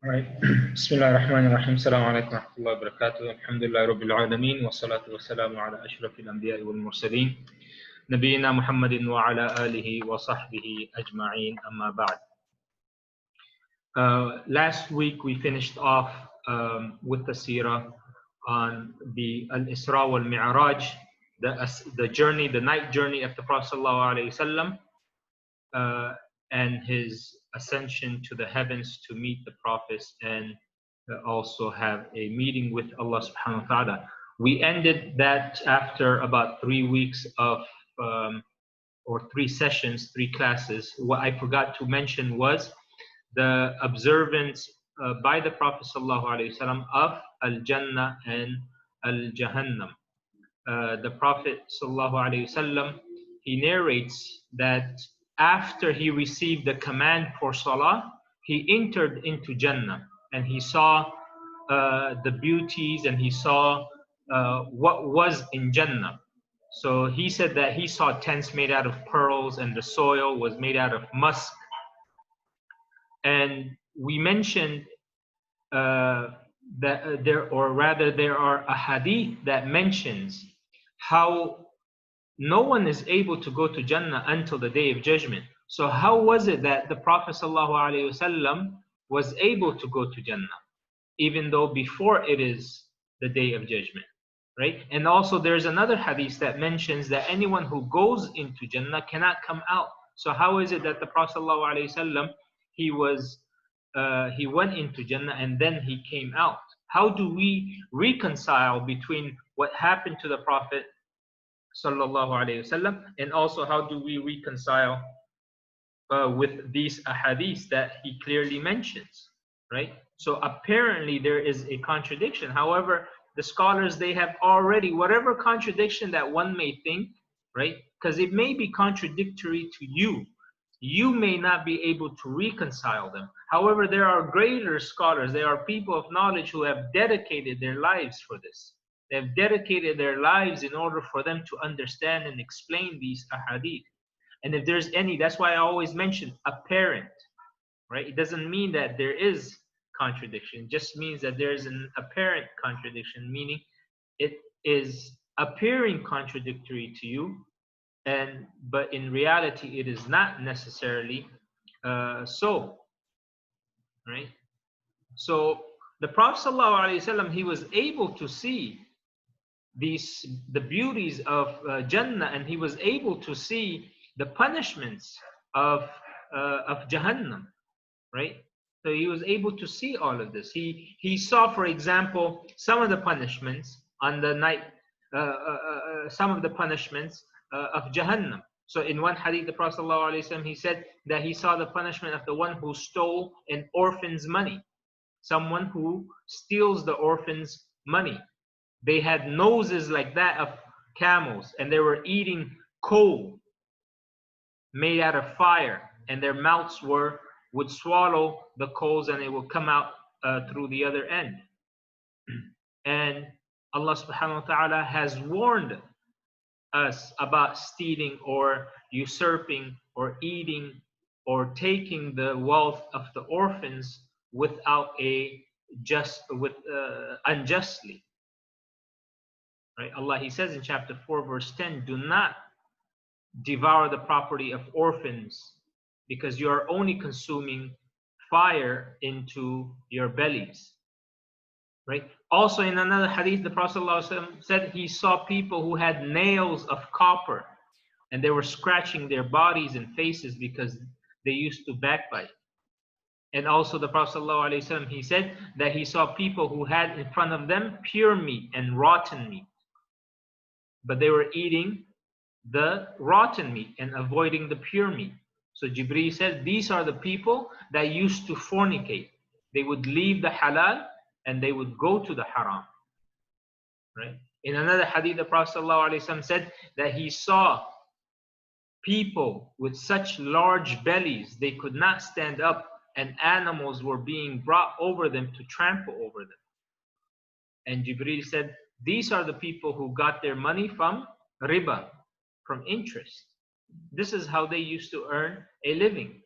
Right. Bismillah ar-Rahman ar-Rahim. Assalamu alaikum wa rahmatullahi wa barakatuh. Alhamdulillah Rabbil Alameen. Wa salatu wa salamu ala ashrafil anbiya'i wal mursaleen. Nabiyyina Muhammadin wa ala alihi wa sahbihi ajma'een. Amma ba'd. Last week we finished off with the Seerah on the Al-Isra wal Mi'raj, the journey, the night journey of the Prophet sallallahu alaihi wasallam, and his ascension to the heavens to meet the prophets and also have a meeting with Allah subhanahu wa ta'ala. We ended that after about 3 weeks of or 3 sessions, 3 classes. What I forgot to mention was the observance by the Prophet sallallahu alaihi wasallam of Al-Jannah and Al-Jahannam. The Prophet sallallahu alaihi wasallam, he narrates that after he received the command for Salah, he entered into Jannah and he saw the beauties and he saw what was in Jannah. So he said that he saw tents made out of pearls and the soil was made out of musk. And we mentioned that there are a hadith that mentions how no one is able to go to Jannah until the Day of Judgment. So how was it that the Prophet ﷺ was able to go to Jannah, even though before it is the Day of Judgment, right? And also there's another hadith that mentions that anyone who goes into Jannah cannot come out. So how is it that the Prophet ﷺ, he went into Jannah and then he came out? How do we reconcile between what happened to the Prophet sallallahu alaihi wasallam, and also how do we reconcile with these ahadith that he clearly mentions, right? So apparently there is a contradiction. However, the scholars, they have already, whatever contradiction that one may think, right? Because it may be contradictory to you. You may not be able to reconcile them. However, there are greater scholars, there are people of knowledge who have dedicated their lives for this. They have dedicated their lives in order for them to understand and explain these ahadith. And if there's any, that's why I always mention apparent, right? It doesn't mean that there is contradiction. It just means that there is an apparent contradiction, meaning it is appearing contradictory to you, but in reality it is not necessarily so, right? So the Prophet ﷺ, he was able to see the beauties of Jannah, and he was able to see the punishments of Jahannam, right? So he was able to see all of this. He saw, for example, some of the punishments on the night, some of the punishments of Jahannam. So in one hadith, the Prophet ﷺ, he said that he saw the punishment of the one who stole an orphan's money, someone who steals the orphan's money. They had noses like that of camels, and they were eating coal made out of fire, and their mouths would swallow the coals and it would come out through the other end. And Allah subhanahu wa ta'ala has warned us about stealing or usurping or eating or taking the wealth of the orphans unjustly. Right? Allah, he says in chapter 4 verse 10, do not devour the property of orphans, because you are only consuming fire into your bellies. Right? Also in another hadith, the Prophet ﷺ said he saw people who had nails of copper and they were scratching their bodies and faces because they used to backbite. And also the Prophet ﷺ, he said that he saw people who had in front of them pure meat and rotten meat, but they were eating the rotten meat and avoiding the pure meat. So Jibreel said these are the people that used to fornicate. They would leave the halal and they would go to the haram. Right? In another hadith, the Prophet ﷺ said that he saw people with such large bellies they could not stand up, and animals were being brought over them to trample over them. And Jibreel said these are the people who got their money from riba, from interest. This is how they used to earn a living.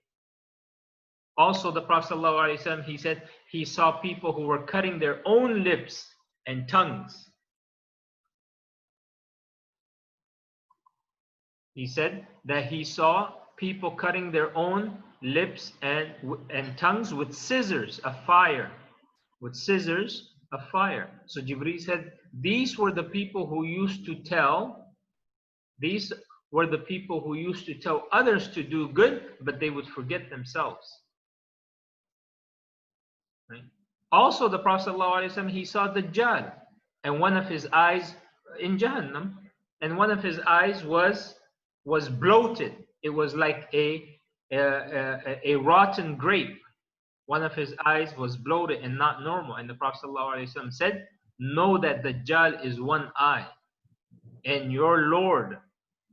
Also the Prophet ﷺ, he said he saw people who were cutting their own lips and tongues. He said that he saw people cutting their own lips and tongues with scissors of fire. With scissors of fire. So Jibreel said, these were the people who used to tell, these were the people who used to tell others to do good, but they would forget themselves. Right? Also, the Prophet ﷺ, he saw Dajjal, and one of his eyes in Jahannam, and one of his eyes was bloated. It was like a rotten grape. One of his eyes was bloated and not normal. And the Prophet ﷺ said, know that Dajjal is one eye, and your Lord,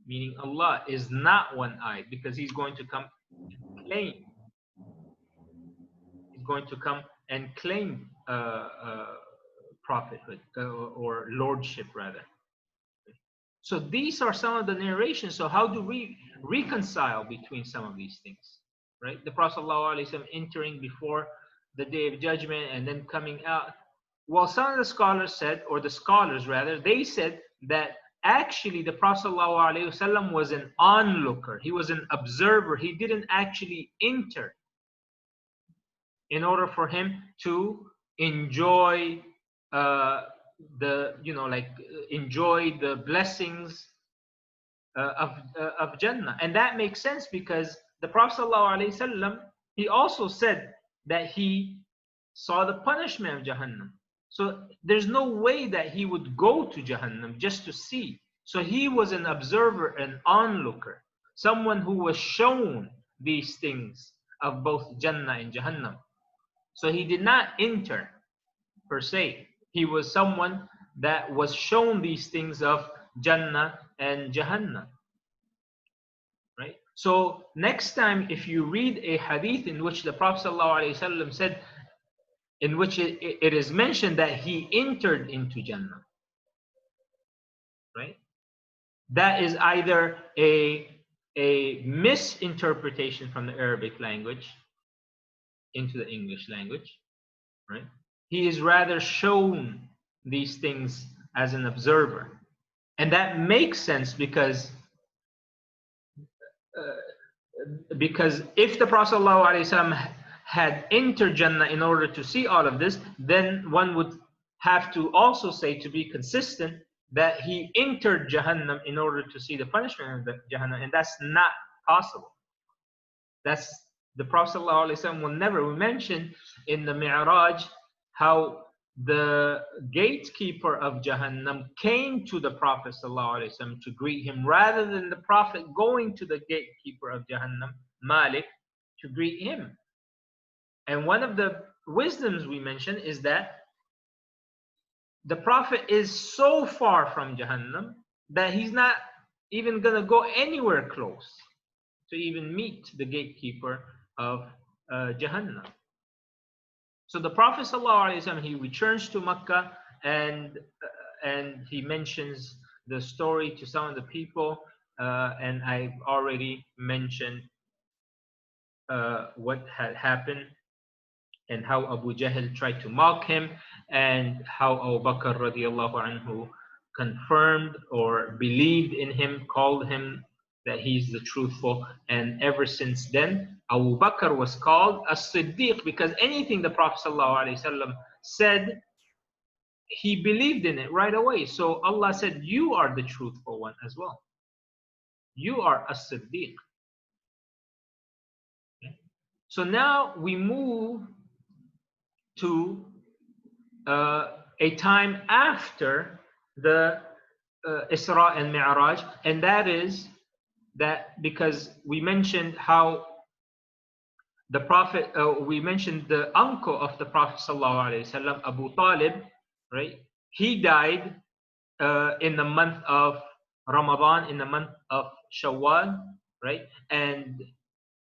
meaning Allah, is not one eye, because he's going to come and claim. He's going to come and claim prophethood or lordship, rather. So these are some of the narrations. So how do we reconcile between some of these things? Right? The Prophet ﷺ entering before the Day of Judgment and then coming out. Well, some of the scholars said, or the scholars rather, they said that actually the Prophet ﷺ was an onlooker. He was an observer. He didn't actually enter in order for him to enjoy enjoy the blessings of Jannah. And that makes sense because the Prophet ﷺ, he also said that he saw the punishment of Jahannam. So there's no way that he would go to Jahannam just to see. So he was an observer, an onlooker, someone who was shown these things of both Jannah and Jahannam. So he did not enter per se. He was someone that was shown these things of Jannah and Jahannam. Right? So next time, if you read a hadith in which the Prophet ﷺ said, in which it is mentioned that he entered into Jannah, right? That is either a misinterpretation from the Arabic language into the English language, right? He is rather shown these things as an observer. And that makes sense because if the Prophet ﷺ had entered Jannah in order to see all of this, then one would have to also say, to be consistent, that he entered Jahannam in order to see the punishment of the Jahannam, and that's not possible. That's the Prophet ﷺ will never. We mentioned in the Mi'raj how the gatekeeper of Jahannam came to the Prophet ﷺ to greet him, rather than the Prophet going to the gatekeeper of Jahannam, Malik, to greet him. And one of the wisdoms we mentioned is that the Prophet is so far from Jahannam that he's not even going to go anywhere close to even meet the gatekeeper of Jahannam. So the Prophet ﷺ, he returns to Mecca and he mentions the story to some of the people, and I've already mentioned what had happened and how Abu Jahl tried to mock him, and how Abu Bakr radiallahu anhu confirmed or believed in him, called him that he's the truthful. And ever since then, Abu Bakr was called as-Siddiq, because anything the Prophet ﷺ said, he believed in it right away. So Allah said, you are the truthful one as well. You are as-Siddiq. Okay. So now we move to a time after the Isra and Mi'raj, and that is that because we mentioned how the Prophet, we mentioned the uncle of the Prophet ﷺ, Abu Talib, right? He died in the month of Ramadan, in the month of Shawwal, right? And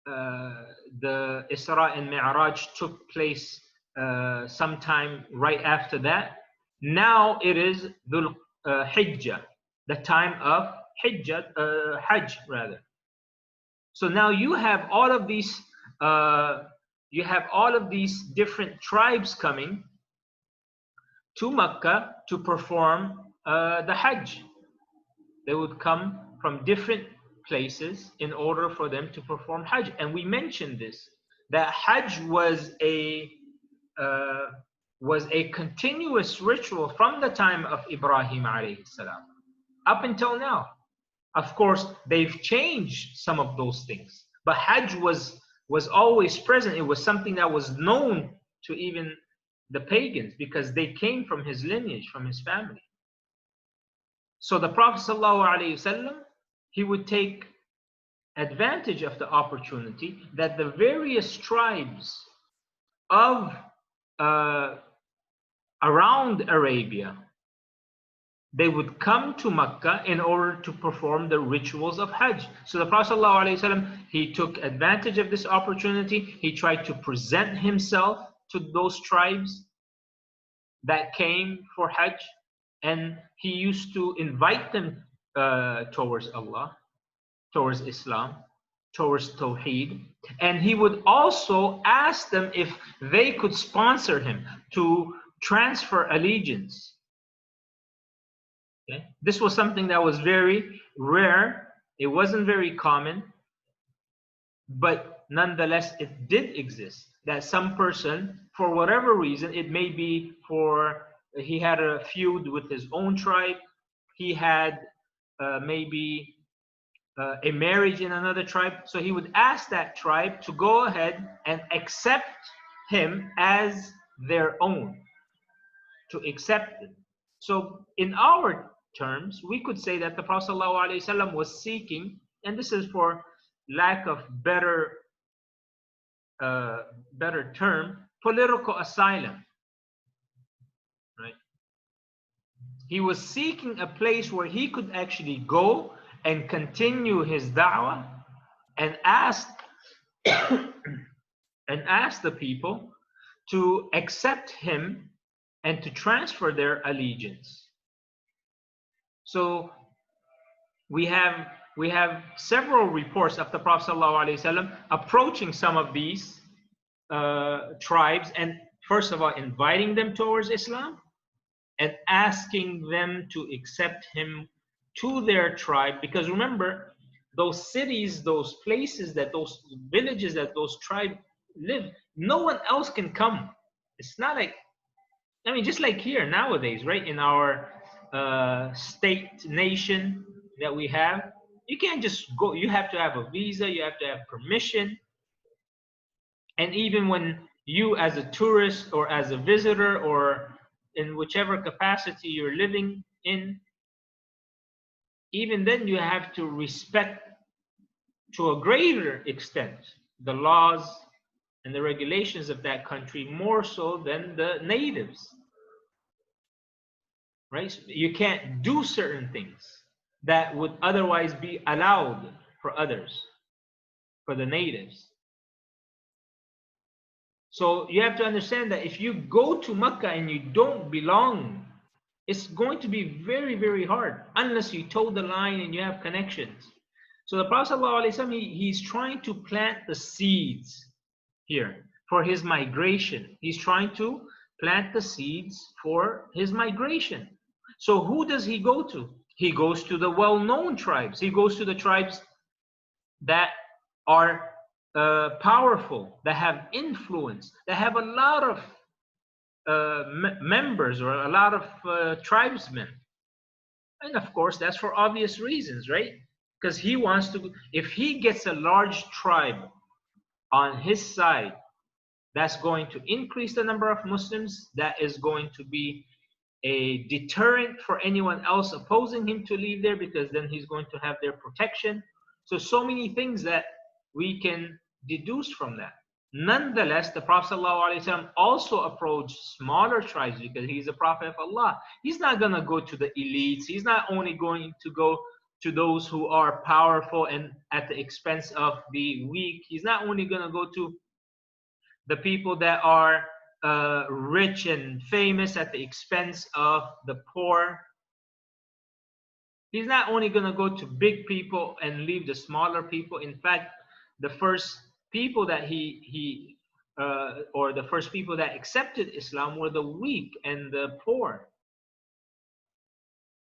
the Isra and Mi'raj took place sometime right after that. Now it is Dhul Hijjah, the time of Hajj rather. So now you have all of these you have all of these different tribes coming to Mecca to perform the Hajj. They would come from different places in order for them to perform Hajj. And we mentioned this, that Hajj uh, was a continuous ritual from the time of Ibrahim alayhi salam up until now. Of course, they've changed some of those things, but Hajj was always present. It was something that was known to even the pagans because they came from his lineage, from his family. So the Prophet ﷺ, he would take advantage of the opportunity that the various tribes of around Arabia, they would come to Mecca in order to perform the rituals of Hajj. So the Prophet ﷺ, he took advantage of this opportunity. He tried to present himself to those tribes that came for Hajj, and he used to invite them towards Allah, towards Islam, towards Tawheed, and he would also ask them if they could sponsor him to transfer allegiance. Okay? This was something that was very rare. It wasn't very common, but nonetheless, it did exist. That some person, for whatever reason, it may be for he had a feud with his own tribe, he had maybe a marriage in another tribe, so he would ask that tribe to go ahead and accept him as their own, to accept it. So in our terms, we could say that the Prophet ﷺ was seeking, and this is for lack of better term, political asylum, right? He was seeking a place where he could actually go and continue his da'wah and ask the people to accept him and to transfer their allegiance. So we have several reports of the Prophet ﷺ approaching some of these tribes and first of all inviting them towards Islam and asking them to accept him to their tribe, because remember, those cities, those places, that those villages that those tribes live, no one else can come. It's not like, I mean, just like here nowadays, right? In our state nation that we have, you can't just go. You have to have a visa. You have to have permission. And even when you, as a tourist or as a visitor or in whichever capacity you're living in, even then you have to respect to a greater extent the laws and the regulations of that country, more so than the natives, right? So you can't do certain things that would otherwise be allowed for others, for the natives. So you have to understand that if you go to Mecca and you don't belong, it's going to be very, very hard unless you toe the line and you have connections. So the Prophet ﷺ, he's trying to plant the seeds here for his migration. He's trying to plant the seeds for his migration. So who does he go to? He goes to the well-known tribes. He goes to the tribes that are powerful, that have influence, that have a lot of members or a lot of tribesmen. And of course, that's for obvious reasons, right? Because he wants to, if he gets a large tribe on his side, that's going to increase the number of Muslims. That is going to be a deterrent for anyone else opposing him to leave there, because then he's going to have their protection. So many things that we can deduce from that. Nonetheless, the Prophet ﷺ also approached smaller tribes because he's a prophet of Allah. He's not going to go to the elites. He's not only going to go to those who are powerful and at the expense of the weak. He's not only going to go to the people that are rich and famous at the expense of the poor. He's not only going to go to big people and leave the smaller people. In fact, the first people that he or the first people that accepted Islam were the weak and the poor,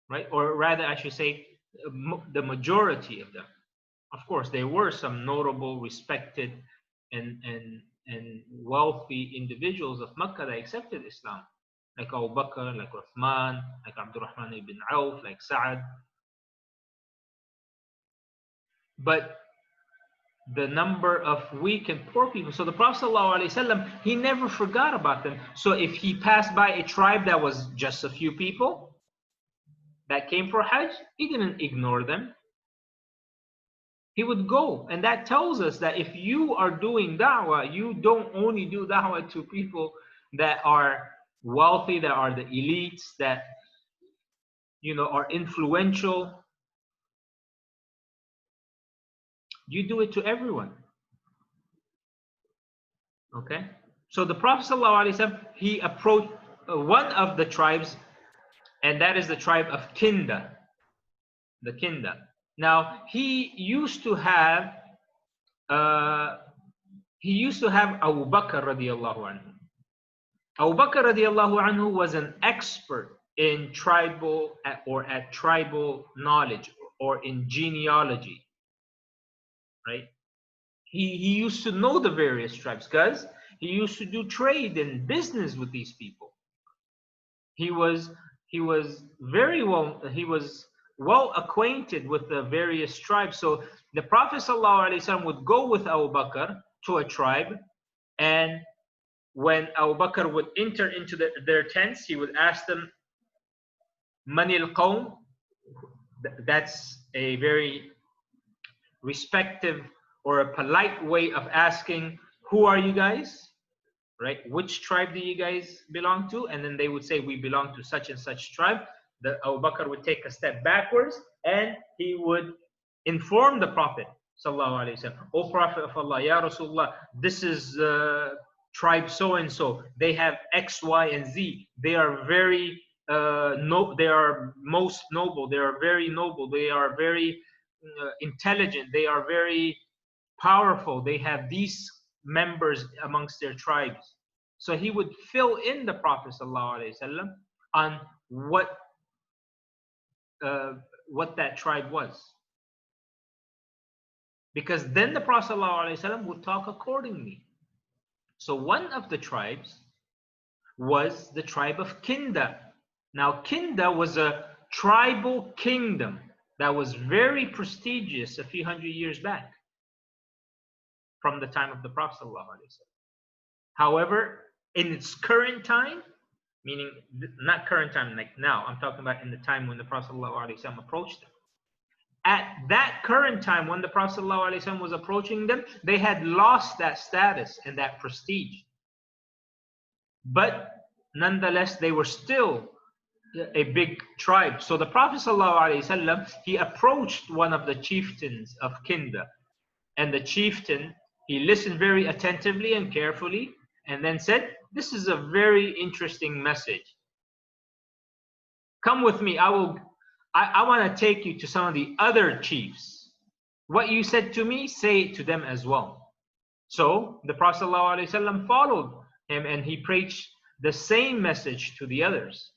right? Or rather, I should say, the majority of them. Of course, there were some notable, respected, and wealthy individuals of Mecca that accepted Islam, like Abu Bakr, like Uthman, like Abdurrahman ibn Auf, like Sa'ad. But the number of weak and poor people. So the Prophet ﷺ, he never forgot about them. So if he passed by a tribe that was just a few people that came for Hajj, he didn't ignore them. He would go. And that tells us that if you are doing da'wah, you don't only do da'wah to people that are wealthy, that are the elites, that are influential. You do it to everyone. Okay? So the Prophet ﷺ, he approached one of the tribes, and that is the tribe of Kinda. The Kinda. Now, he used to have Abu Bakr radiallahu anhu. Abu Bakr radiallahu anhu was an expert in tribal knowledge or in genealogy, right? He used to know the various tribes because he used to do trade and business with these people. He was well acquainted with the various tribes. So the Prophet ﷺ would go with Abu Bakr to a tribe, and when Abu Bakr would enter into their tents, he would ask them, Mani al-Qawm. That's a very respective or a polite way of asking, who are you guys? Right? Which tribe do you guys belong to? And then they would say, we belong to such and such tribe. The Abu Bakr would take a step backwards and he would inform the Prophet sallallahu alaihi wasallam, O Prophet of Allah, Ya Rasulullah, this is tribe so and so. They have X, Y, and Z. They are very they are most noble. They are very noble. They are very intelligent. They are very powerful. They have these members amongst their tribes. So he would fill in the Prophet ﷺ on what that tribe was. Because then the Prophet ﷺ would talk accordingly. So one of the tribes was the tribe of Kinda. Now Kinda was a tribal kingdom that was very prestigious a few hundred years back, from the time of the Prophet ﷺ. However, in its current time, meaning not current time like now, I'm talking about in the time when the Prophet ﷺ approached them. At that current time when the Prophet ﷺ was approaching them, they had lost that status and that prestige. But nonetheless, they were still a big tribe. So the Prophet ﷺ, he approached one of the chieftains of Kinda, and the chieftain, he listened very attentively and carefully, and then said, this is a very interesting message. Come with me. I want to take you to some of the other chiefs. What you said to me, say it to them as well. So the Prophet ﷺ followed him, and he preached the same message to the others.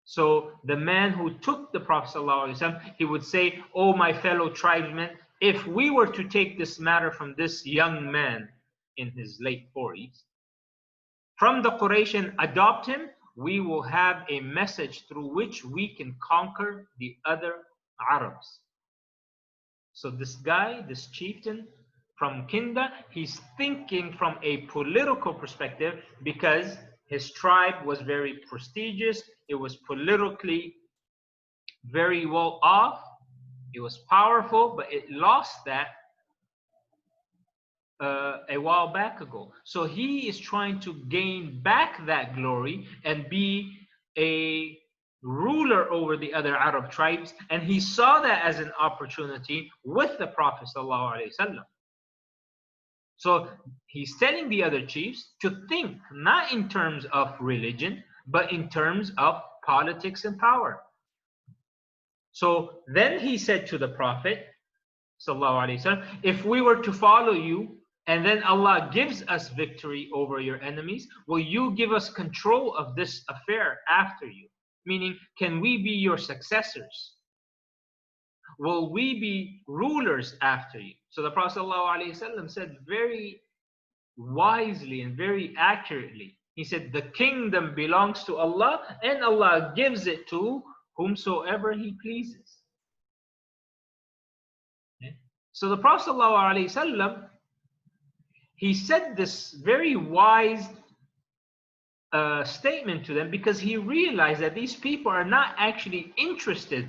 So the man who took the Prophet ﷺ, he would say, oh, my fellow tribesmen, if we were to take this matter from this young man in his late 40s, from the Quraysh and adopt him, we will have a message through which we can conquer the other Arabs. So this guy, this chieftain from Kinda, he's thinking from a political perspective because his tribe was very prestigious. It was politically very well off. It was powerful, but it lost that a while back ago. So he is trying to gain back that glory and be a ruler over the other Arab tribes. And he saw that as an opportunity with the Prophet ﷺ. So he's telling the other chiefs to think not in terms of religion, but in terms of politics and power. So then he said to the Prophet ﷺ, if we were to follow you and then Allah gives us victory over your enemies, will you give us control of this affair after you? Meaning, can we be your successors? Will we be rulers after you? So the Prophet ﷺ said very wisely and very accurately, he said, the kingdom belongs to Allah, and Allah gives it to whomsoever He pleases. Okay? So the Prophet ﷺ, he said this very wise statement to them because he realized that these people are not actually interested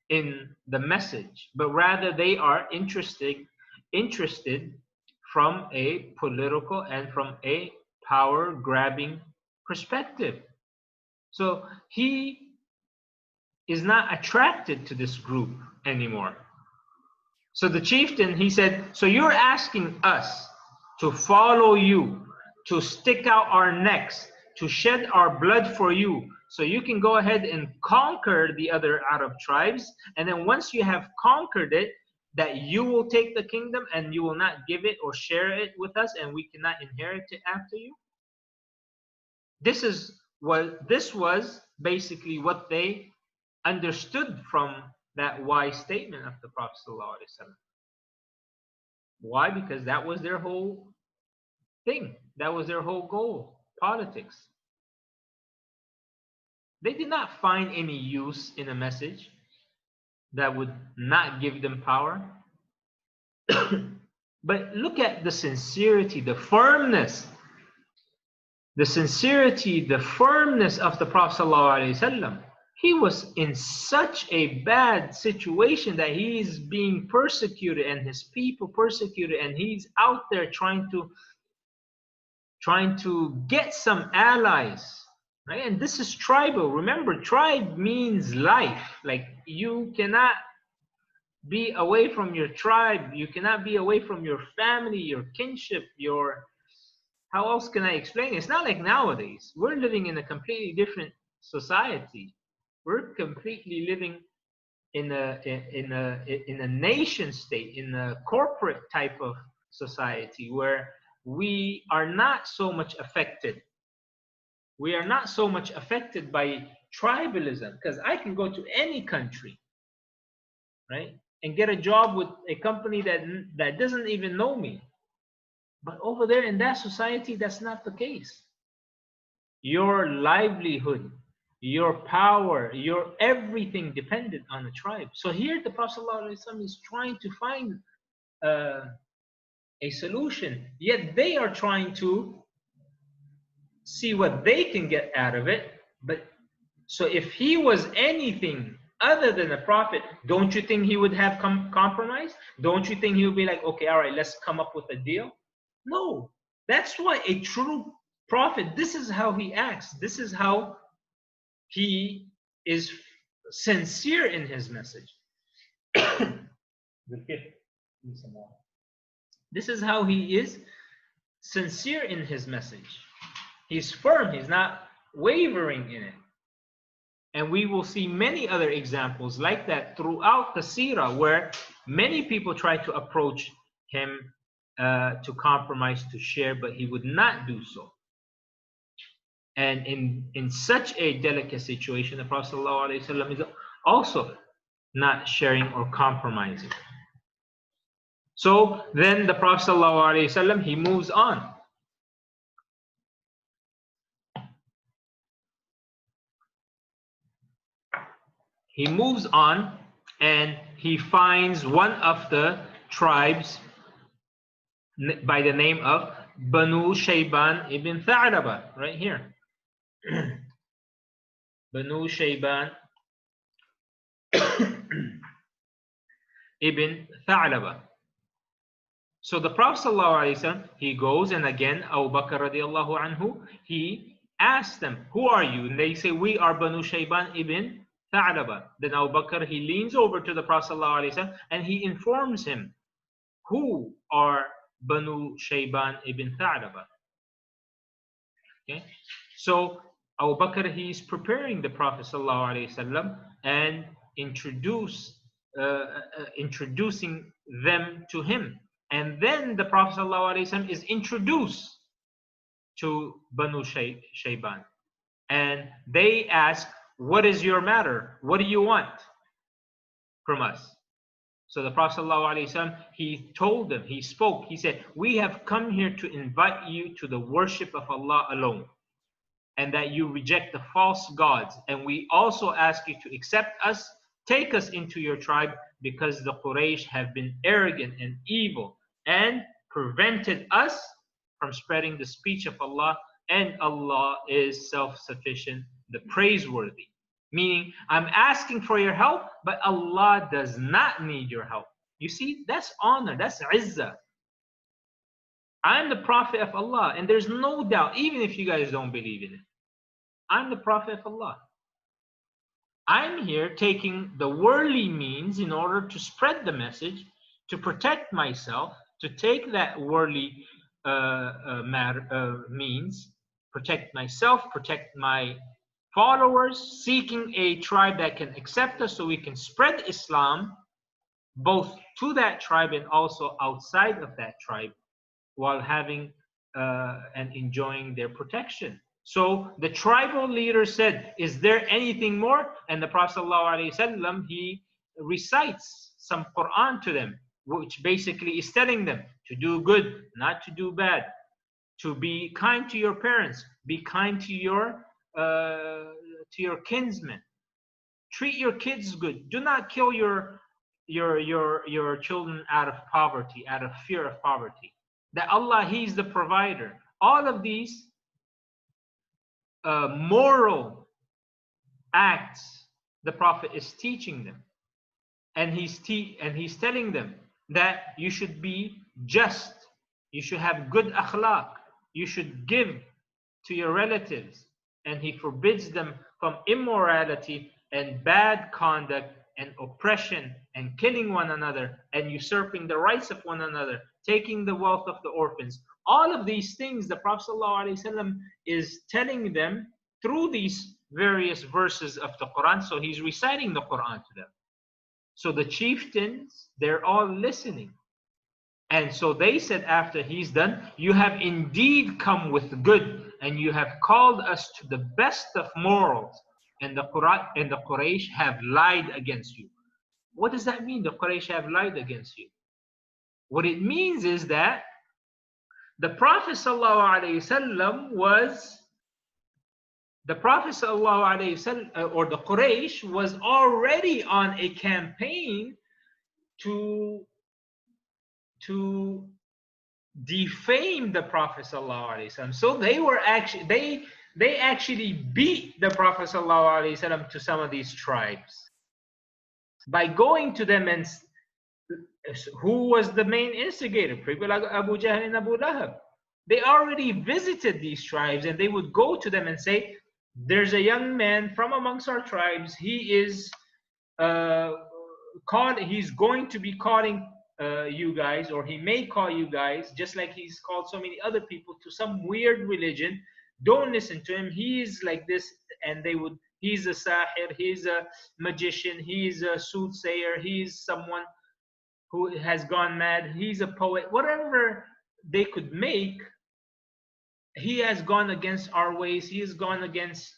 in the message, but rather they are interested from a political and from a power-grabbing perspective. So he is not attracted to this group anymore. So the chieftain, he said, so you're asking us to follow you, to stick out our necks, to shed our blood for you, so you can go ahead and conquer the other Arab tribes, and then once you have conquered it, that you will take the kingdom and you will not give it or share it with us, and we cannot inherit it after you? This was basically what they understood from that wise statement of the Prophet ﷺ. Why? Because that was their whole thing. That was their whole goal. Politics. They did not find any use in a message that would not give them power. But look at the sincerity, the firmness. The sincerity, the firmness of the Prophet ﷺ. He was in such a bad situation that he is being persecuted and his people persecuted, and he's out there trying to get some allies, right? And this is tribal. Remember, tribe means life. Like, you cannot be away from your tribe. You cannot be away from your family, your kinship, how else can I explain it? It's not like nowadays. We're living in a completely different society. We're completely living in a nation state, in a corporate type of society where we are not so much affected. We are not so much affected by tribalism, because I can go to any country, right, and get a job with a company that doesn't even know me. But over there in that society, that's not the case. Your livelihood, your power, your everything depended on the tribe. So here the Prophet ﷺ is trying to find a solution, yet they are trying to see what they can get out of it. But so if he was anything other than a prophet, don't you think he would have compromised? Don't you think he would be like, okay, all right, let's come up with a deal? No. That's why a true prophet, this is how he acts. This is how he is sincere in his message. This is how he is sincere in his message. He's firm. He's not wavering in it. And we will see many other examples like that throughout the Seerah, where many people try to approach him to compromise, to share, but he would not do so. And in such a delicate situation, the Prophet ﷺ is also not sharing or compromising. So then the Prophet ﷺ, he moves on. He moves on and he finds one of the tribes by the name of Banu Shayban ibn Tha'laba, right here. Banu Shayban ibn Tha'laba. So the Prophet ﷺ, he goes, and again, Abu Bakr radiallahu anhu, he asks them, who are you? And they say, we are Banu Shayban ibn Tha'laba. Then Abu Bakr, he leans over to the Prophet ﷺ and he informs him, who are Banu Shayban ibn Tha'laba? Okay, so Abu Bakr, he's preparing the Prophet ﷺ and introducing them to him. And then the Prophet ﷺ is introduced to Banu Shayban. And they ask, what is your matter? What do you want from us? So the Prophet ﷺ, he told them, he spoke, he said, we have come here to invite you to the worship of Allah alone, and that you reject the false gods. And we also ask you to accept us, take us into your tribe, because the Quraysh have been arrogant and evil and prevented us from spreading the speech of Allah, and Allah is self-sufficient, the praiseworthy. Meaning, I'm asking for your help, but Allah does not need your help. You see, that's honor, that's izzah. I'm the Prophet of Allah, and there's no doubt, even if you guys don't believe in it, I'm the Prophet of Allah. I'm here taking the worldly means in order to spread the message, to protect myself, to take that worldly means, protect myself, protect my followers, seeking a tribe that can accept us so we can spread Islam both to that tribe and also outside of that tribe, while having and enjoying their protection. So the tribal leader said, is there anything more? And the Prophet ﷺ, he recites some Quran to them, which basically is telling them to do good, not to do bad, to be kind to your parents, be kind to your kinsmen, treat your kids good, do not kill your children out of poverty, out of fear of poverty. That Allah, He's the provider. All of these moral acts, the Prophet is teaching them, and he's telling them that you should be just, you should have good akhlaq, you should give to your relatives, and he forbids them from immorality and bad conduct and oppression and killing one another and usurping the rights of one another, taking the wealth of the orphans. All of these things the Prophet ﷺ is telling them through these various verses of the Quran. So he's reciting the Quran to them. So the chieftains, they're all listening. And so they said after he's done, you have indeed come with good, and you have called us to the best of morals, and the Quran and the Quraysh have lied against you. What does that mean, the Quraysh have lied against you? What it means is that the Prophet ﷺ was, the Prophet ﷺ, or the Quraysh was already on a campaign to defame the Prophet ﷺ. So they were actually, they actually beat the Prophet ﷺ to some of these tribes by going to them. And who was the main instigator? People like Abu Jahl and Abu Lahab. They already visited these tribes, and they would go to them and say, there's a young man from amongst our tribes. He is he's going to be calling you guys, or he may call you guys, just like he's called so many other people, to some weird religion. Don't listen to him. He's like this. And they would, he's a sahir, he's a magician, he's a soothsayer, he's someone who has gone mad, he's a poet, whatever they could make. He has gone against our ways. He has gone against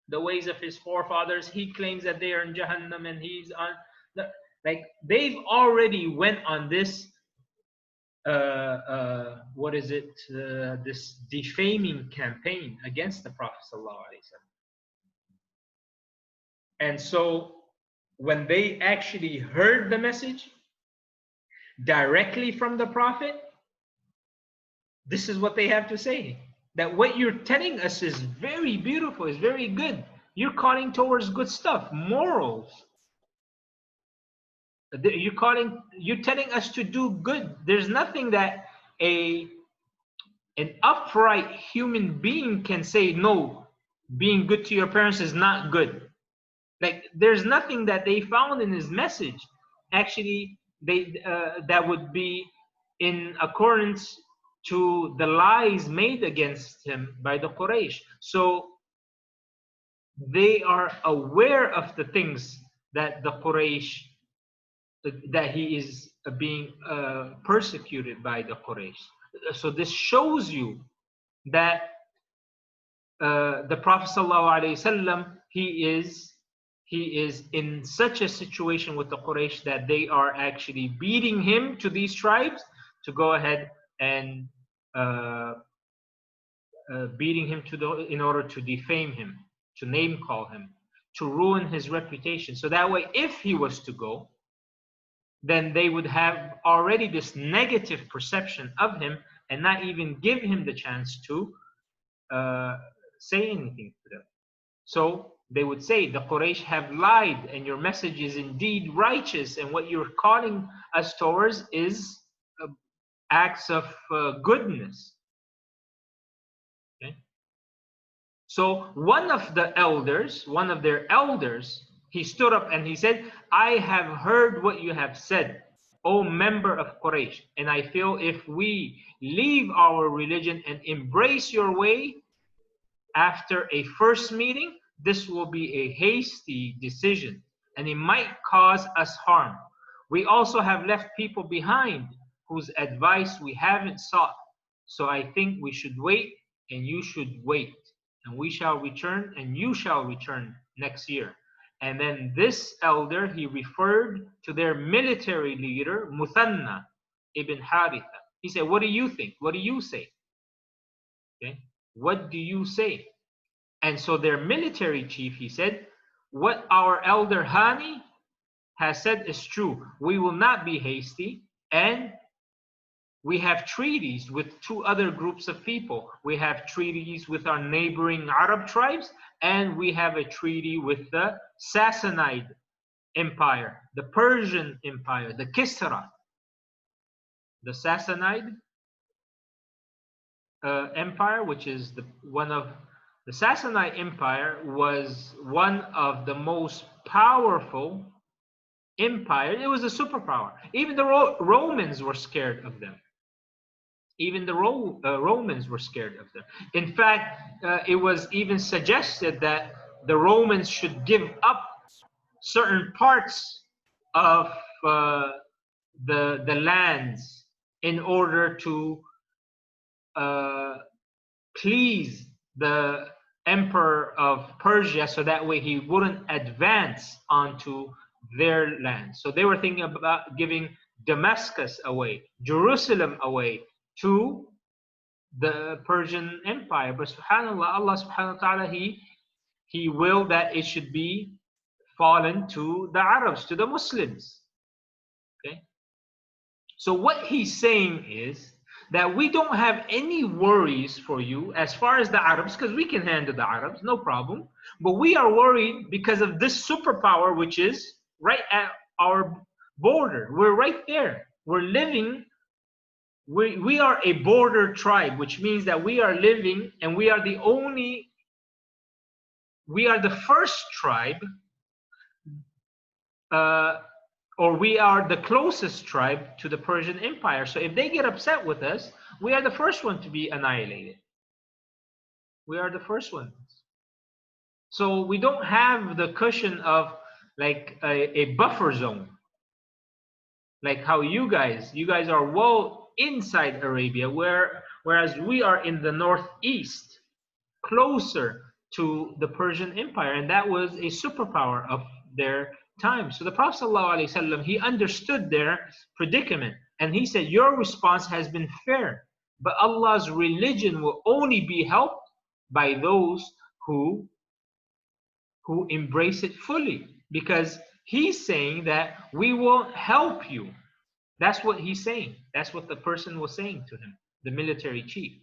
the ways of his forefathers. He claims that they are in Jahannam, and he's on the, like, they've already went on this this defaming campaign against the Prophet ﷺ. And so when they actually heard the message directly from the Prophet, this is what they have to say. That what you're telling us is very beautiful, is very good. You're calling towards good stuff, morals. You're telling us to do good. There's nothing that an upright human being can say, no, being good to your parents is not good. Like, there's nothing that they found in his message actually that would be in accordance to the lies made against him by the Quraysh. So they are aware of the things that the Quraysh that he is being persecuted by the Quraysh. So this shows you that the Prophet ﷺ, he is in such a situation with the Quraysh that they are actually beating him to these tribes to go ahead and beating him in order to defame him, to name call him, to ruin his reputation. So that way, if he was to go, then they would have already this negative perception of him and not even give him the chance to say anything to them. So they would say, the Quraysh have lied and your message is indeed righteous, and what you're calling us towards is acts of goodness. Okay? So one of their elders, he stood up and he said, I have heard what you have said, O member of Quraysh, and I feel if we leave our religion and embrace your way after a first meeting, this will be a hasty decision and it might cause us harm. We also have left people behind whose advice we haven't sought. So I think we should wait and you should wait, and we shall return and you shall return next year. And then this elder, he referred to their military leader, Muthanna ibn Haritha. He said, what do you think? What do you say? Okay. What do you say? And so their military chief, he said, what our elder Hani has said is true. We will not be hasty, and we have treaties with two other groups of people. We have treaties with our neighboring Arab tribes, and we have a treaty with the Sassanid Empire, the Persian Empire, the Kisra. The Sassanid Empire, which is the Sassanid Empire was one of the most powerful empires. It was a superpower. Even the Romans were scared of them. Even the Romans were scared of them. In fact, it was even suggested that the Romans should give up certain parts of the lands in order to please the emperor of Persia, so that way he wouldn't advance onto their land. So they were thinking about giving Damascus away, Jerusalem away to the Persian Empire. But subhanAllah, Allah subhanahu wa ta'ala, he willed that it should be fallen to the Arabs, to the Muslims. Okay. So what he's saying is that we don't have any worries for you as far as the Arabs, because we can handle the Arabs, no problem. But we are worried because of this superpower, which is right at our border. We're right there. We're living. We are a border tribe, which means that we are living, and we are the first tribe, or we are the closest tribe to the Persian Empire. So if they get upset with us, we are the first one to be annihilated. We are the first ones. So we don't have the cushion of like a buffer zone. Like how you guys are well inside Arabia, whereas we are in the northeast, closer to the Persian Empire, and that was a superpower of their time. So the Prophet ﷺ, he understood their predicament, and he said, your response has been fair, but Allah's religion will only be helped by those who embrace it fully, because he's saying that we won't help you. That's what he's saying. That's what the person was saying to him, the military chief,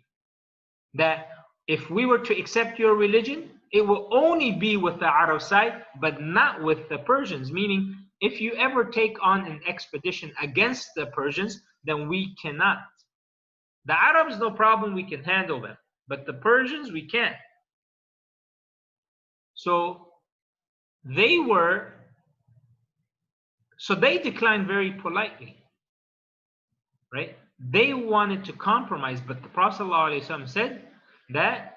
that if we were to accept your religion, it will only be with the Arab side, but not with the Persians. Meaning, if you ever take on an expedition against the Persians, then we cannot. The Arabs, no problem, we can handle them. But the Persians, we can't. So they declined very politely, right? They wanted to compromise, but the Prophet ﷺ said that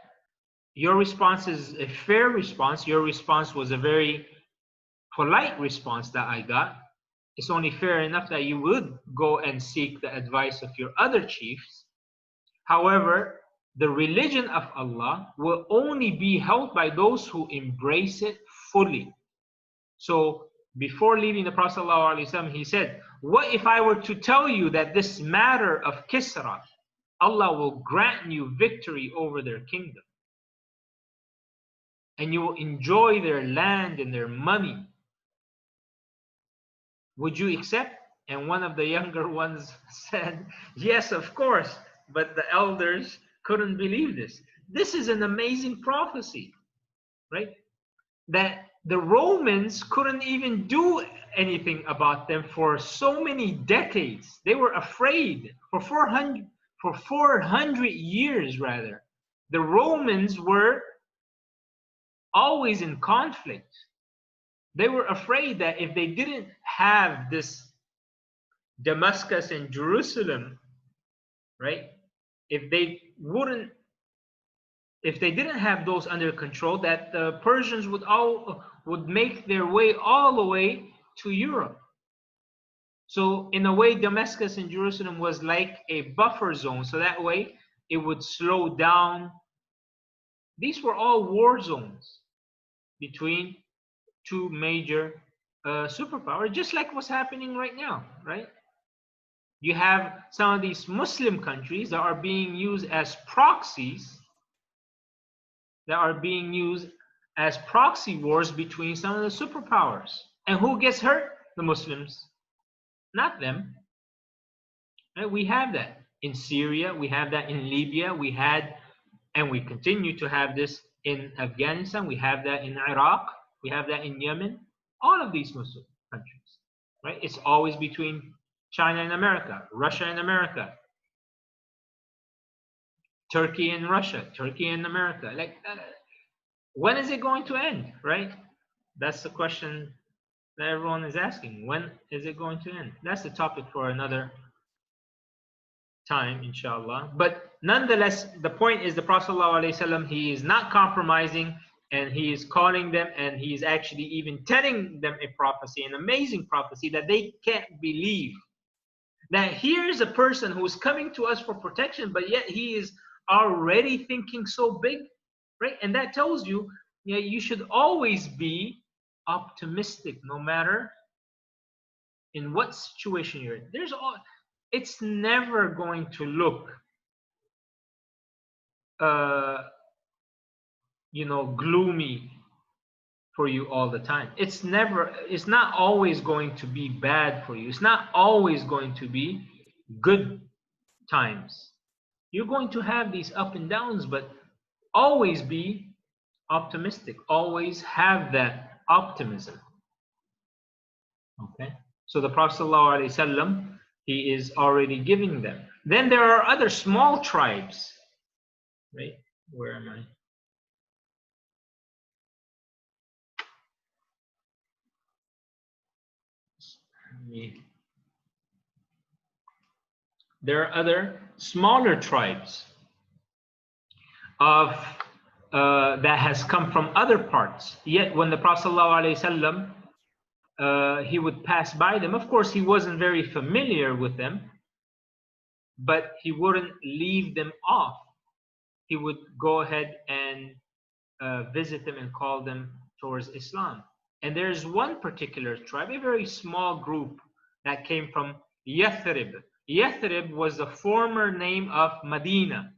your response is a fair response. Your response was a very polite response that I got. it's only fair enough that you would go and seek the advice of your other chiefs. However, the religion of Allah will only be held by those who embrace it fully. So before leaving the Prophet ﷺ, he said, what if I were to tell you that this matter of Kisra, Allah will grant you victory over their kingdom, and you will enjoy their land and their money? Would you accept? And one of the younger ones said, yes, of course. But the elders couldn't believe this. This is an amazing prophecy, right? That the Romans couldn't even do anything about them for so many decades. They were afraid for 400 years rather. The Romans were always in conflict. They were afraid that if they didn't have this Damascus and Jerusalem, right? If they didn't have those under control, that the Persians would make their way all the way to Europe. So in a way, Damascus and Jerusalem was like a buffer zone. So that way it would slow down. These were all war zones between two major superpowers, just like what's happening right now, right? You have some of these Muslim countries that are being used as proxies, proxy wars between some of the superpowers. And who gets hurt? The Muslims, not them. Right? We have that in Syria, we have that in Libya, we had, and we continue to have this in Afghanistan, we have that in Iraq, we have that in Yemen, all of these Muslim countries, right? It's always between China and America, Russia and America, Turkey and Russia, Turkey and America. Like, when is it going to end, right? That's the question that everyone is asking. When is it going to end? That's the topic for another time, inshallah. But nonetheless, the point is the Prophet ﷺ, he is not compromising, and he is calling them, and he is actually even telling them a prophecy, an amazing prophecy that they can't believe. That here's a person who is coming to us for protection, but yet he is already thinking so big, right? And that tells you, you should always be optimistic, no matter in what situation you're in. It's never going to look, gloomy for you all the time. It's not always going to be bad for you. It's not always going to be good times. You're going to have these up and downs, but always be optimistic. Always have that optimism. Okay? So the Prophet ﷺ, he is already giving them. Then there are other small tribes. Right? Where am I? There are other smaller tribes of that has come from other parts. Yet when the Prophet ﷺ, he would pass by them, of course he wasn't very familiar with them, but he wouldn't leave them off. He would go ahead and visit them and call them towards Islam. And there's one particular tribe, a very small group, that came from Yathrib. Yathrib was the former name of Medina.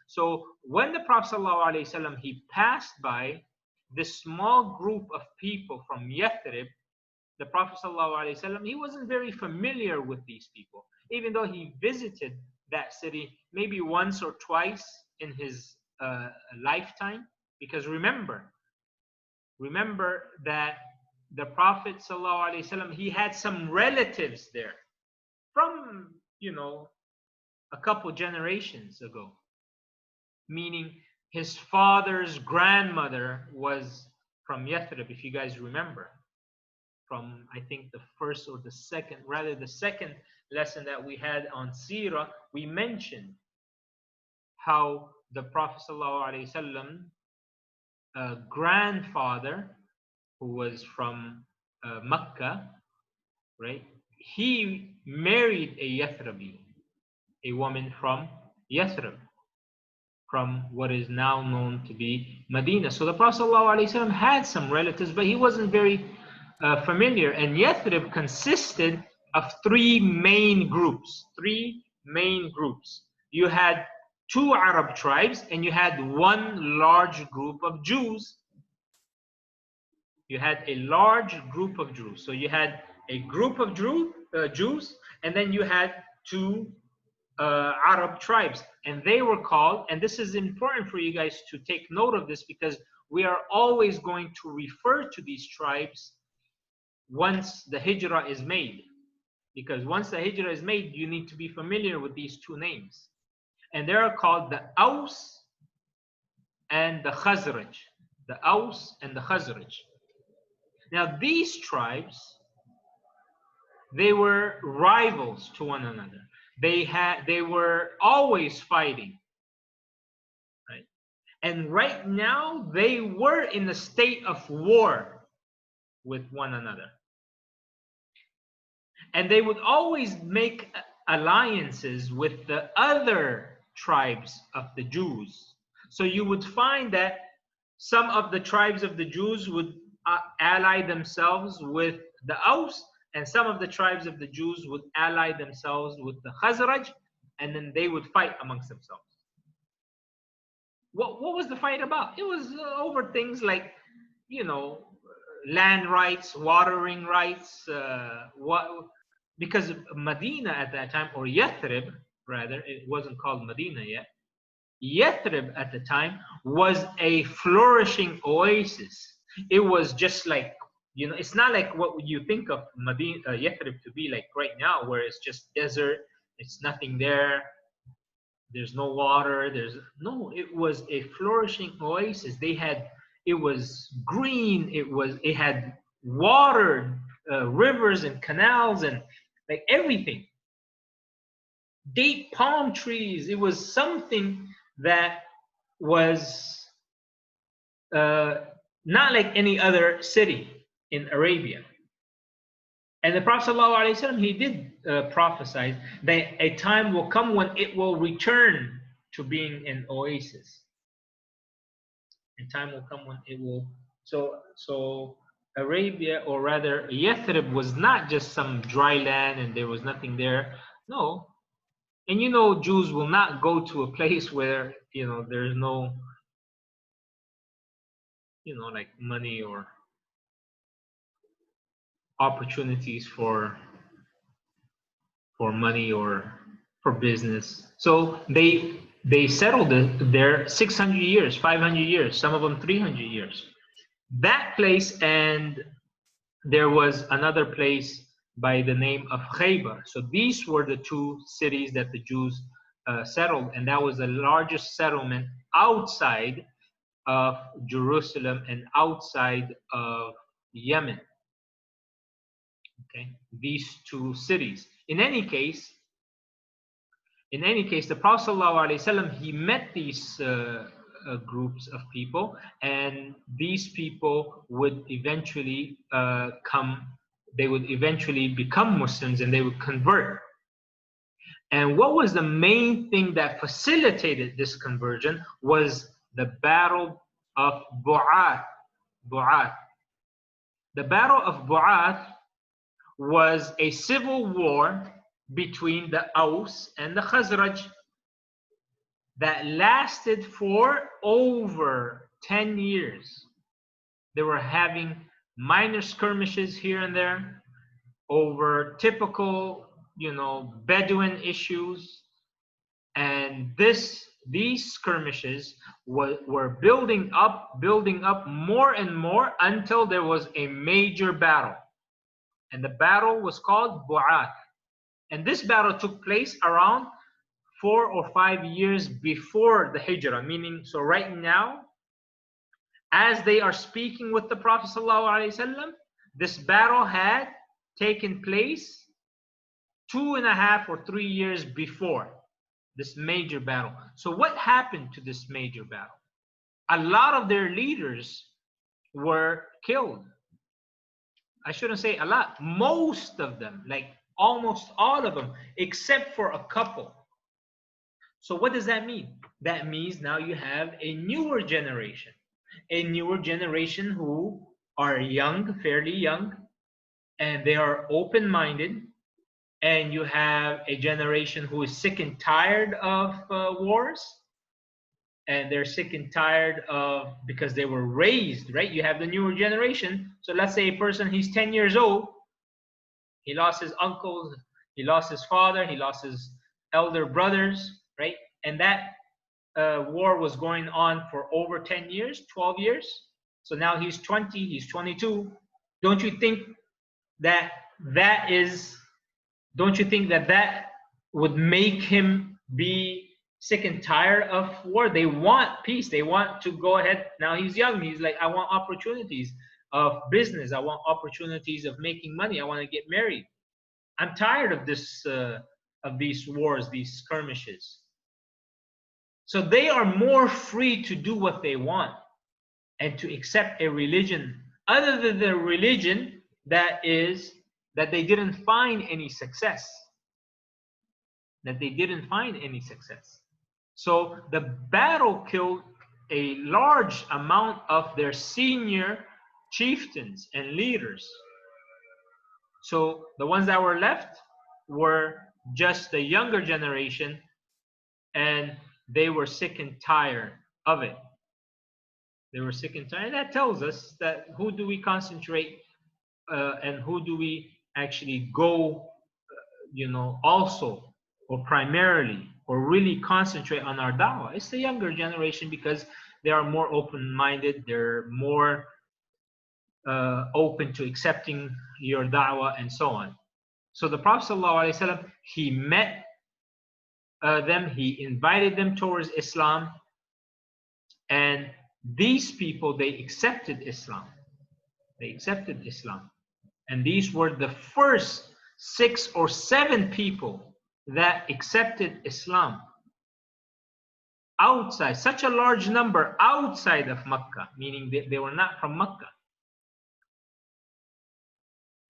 So when the Prophet ﷺ, he passed by this small group of people from Yathrib, the Prophet ﷺ, he wasn't very familiar with these people, even though he visited that city maybe once or twice in his lifetime. Because remember that the Prophet ﷺ, he had some relatives there from, a couple generations ago. Meaning his father's grandmother was from Yathrib, if you guys remember. From, I think, the first or the second lesson that we had on Seerah, we mentioned how the Prophet ﷺ grandfather, who was from Mecca, right? He married a Yathrabi, a woman from Yathrib, from what is now known to be Medina. So the Prophet ﷺ had some relatives, but he wasn't very familiar. And Yathrib consisted of three main groups. Three main groups. You had two Arab tribes, and you had one large group of Jews. You had a large group of Jews. So you had a group of Jews, and then you had two Arab tribes, and they were called, and this is important for you guys to take note of this, because we are always going to refer to these tribes once the hijrah is made, because once the hijrah is made, you need to be familiar with these two names, and they are called the Aus and the Khazraj. The Aus and the Khazraj. Now these tribes, they were rivals to one another. They were always fighting, right? And right now they were in a state of war with one another. And they would always make alliances with the other tribes of the Jews. So you would find that some of the tribes of the Jews would ally themselves with the Aus, and some of the tribes of the Jews would ally themselves with the Khazraj, and then they would fight amongst themselves. What was the fight about? It was over things like, land rights, watering rights, because Medina at that time, or Yathrib rather, it wasn't called Medina yet. Yathrib at the time was a flourishing oasis. It was just like, it's not like what you think of Medina, Yathrib to be like right now, where it's just desert, it's nothing there, there's no water, it was a flourishing oasis. It was green, it had water, rivers and canals and like everything. Date palm trees. It was something that was not like any other city in Arabia. And the Prophet ﷺ, he did prophesy that a time will come when it will return to being an oasis. A time will come when it will. So Arabia, or rather Yathrib, was not just some dry land and there was nothing there. No. And Jews will not go to a place where there's no like money or opportunities for money or for business. So they settled there 600 years, 500 years, some of them 300 years. That place, and there was another place by the name of Khaybar. So these were the two cities that the Jews settled, and that was the largest settlement outside of Jerusalem and outside of Yemen. Okay, these two cities. In any case, the Prophet ﷺ, he met these groups of people, and these people would eventually they would eventually become Muslims, and they would convert. And what was the main thing that facilitated this conversion was the Battle of Bu'ath. The Battle of Bu'ath was a civil war between the Aus and the Khazraj that lasted for over 10 years. They were having minor skirmishes here and there over typical, Bedouin issues. And these skirmishes were building up more and more until there was a major battle. And the battle was called Bu'ath. And this battle took place around 4 or 5 years before the Hijrah, meaning, so right now, as they are speaking with the Prophet ﷺ, this battle had taken place 2.5 or 3 years before this major battle. So what happened to this major battle? A lot of their leaders were killed. I shouldn't say a lot, most of them, like almost all of them, except for a couple. So what does that mean? That means now you have a newer generation who are young, fairly young, and they are open-minded, and you have a generation who is sick and tired of wars, and they're sick and tired of, because they were raised, right? You have the newer generation. So let's say a person, he's 10 years old, he lost his uncles, he lost his father, he lost his elder brothers, right? And that war was going on for over 10 years, 12 years. So now he's 20, he's 22. Don't you think that that is, don't you think that that would make him be sick and tired of war? They want peace. They want to go ahead. Now he's young. He's like, I want opportunities of business. I want opportunities of making money. I want to get married. I'm tired of this, of these wars, these skirmishes. So they are more free to do what they want and to accept a religion other than the religion that they didn't find any success. So the battle killed a large amount of their senior chieftains and leaders. So the ones that were left were just the younger generation, and they were sick and tired of it. They were sick and tired. And that tells us that who do we concentrate and who do we actually go, also, or primarily, or really concentrate on our da'wah? It's the younger generation, because they are more open-minded. They're more open to accepting your da'wah and so on. So the Prophet ﷺ, he met them, he invited them towards Islam, and these people, they accepted Islam. And these were the first 6 or 7 people that accepted Islam outside, such a large number outside of Mecca, meaning they were not from Mecca.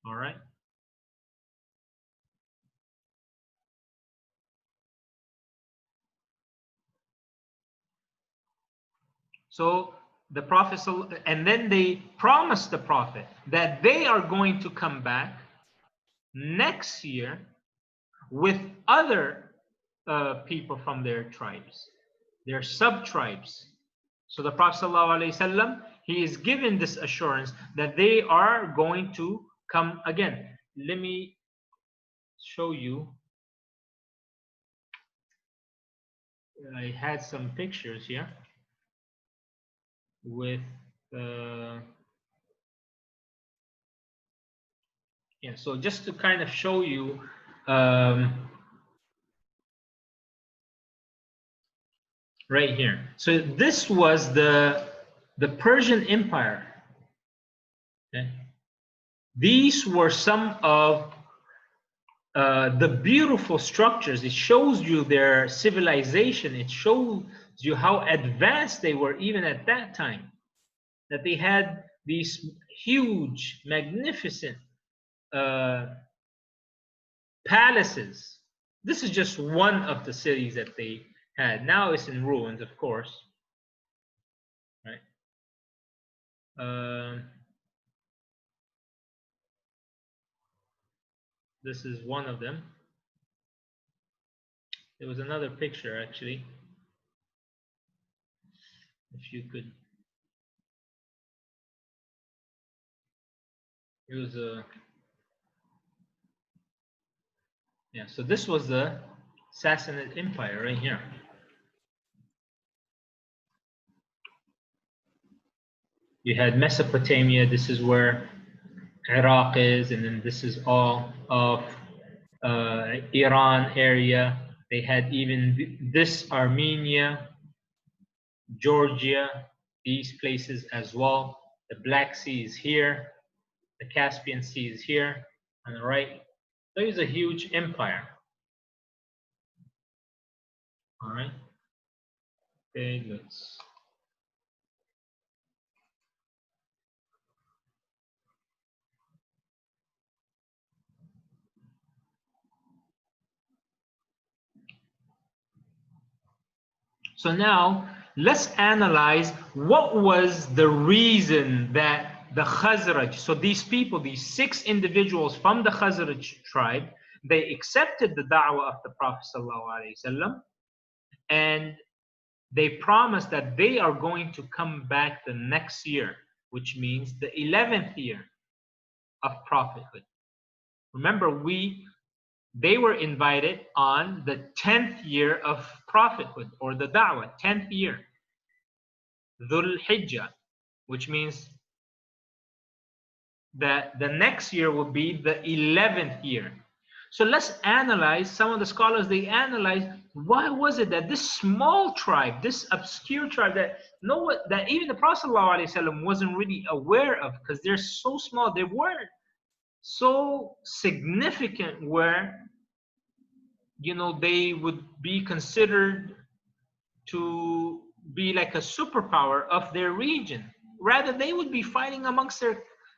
All right. So the Prophet, and then they promised the Prophet that they are going to come back next year with other people from their tribes, their sub-tribes. So the Prophet ﷺ, he is given this assurance that they are going to come again. Let me show you. I had some pictures here with yeah, so just to kind of show you right here. So this was the Persian Empire. Okay. These were some of the beautiful structures. It shows you their civilization. It shows you how advanced they were even at that time. That they had these huge, magnificent palaces. This is just one of the cities that they had. Now it's in ruins, of course. Right. This is one of them. There was another picture, actually. If you could. It was a. Yeah, so this was the Sassanid Empire right here. You had Mesopotamia. This is where Iraq is, and then this is all of Iran area. They had even this Armenia, Georgia, these places as well. The Black Sea is here. The Caspian Sea is here on the right. So it's a huge empire. All right. Okay, let's. So now let's analyze what was the reason that the Khazraj, so these people, these 6 individuals from the Khazraj tribe, they accepted the da'wah of the Prophet ﷺ, and they promised that they are going to come back the next year, which means the 11th year of prophethood. Remember, they were invited on the 10th year of prophethood, or the da'wah, 10th year, Dhul Hijjah, which means that the next year will be the 11th year. So let's analyze. Some of the scholars, they analyze, why was it that this small tribe, this obscure tribe that even the Prophet ﷺ wasn't really aware of, because they're so small, they weren't so significant where, you know, they would be considered to be like a superpower of their region. Rather, they would be fighting amongst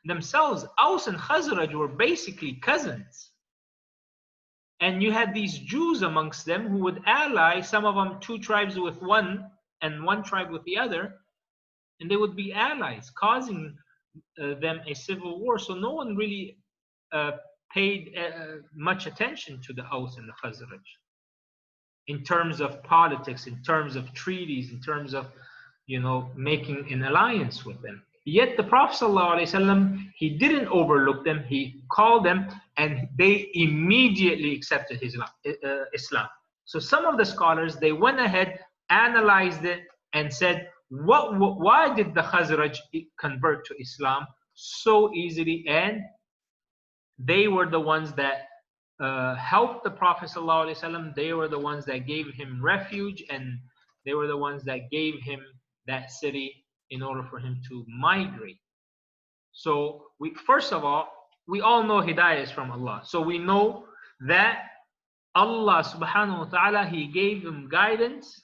themselves. Aus and Khazraj were basically cousins. And you had these Jews amongst them who would ally, some of them 2 tribes with one and 1 tribe with the other, and they would be allies, causing them a civil war. So no one really paid much attention to the Aus and the Khazraj in terms of politics, in terms of treaties, in terms of, you know, making an alliance with them. Yet the Prophet ﷺ, he didn't overlook them. He called them, and they immediately accepted Islam. So some of the scholars, they went ahead, analyzed it, and said, why did the Khazraj convert to Islam so easily? And they were the ones that helped the Prophet ﷺ. They were the ones that gave him refuge, and they were the ones that gave him that city in order for him to migrate. So first of all, we all know Hidayah is from Allah. So we know that Allah subhanahu wa ta'ala, He gave them guidance,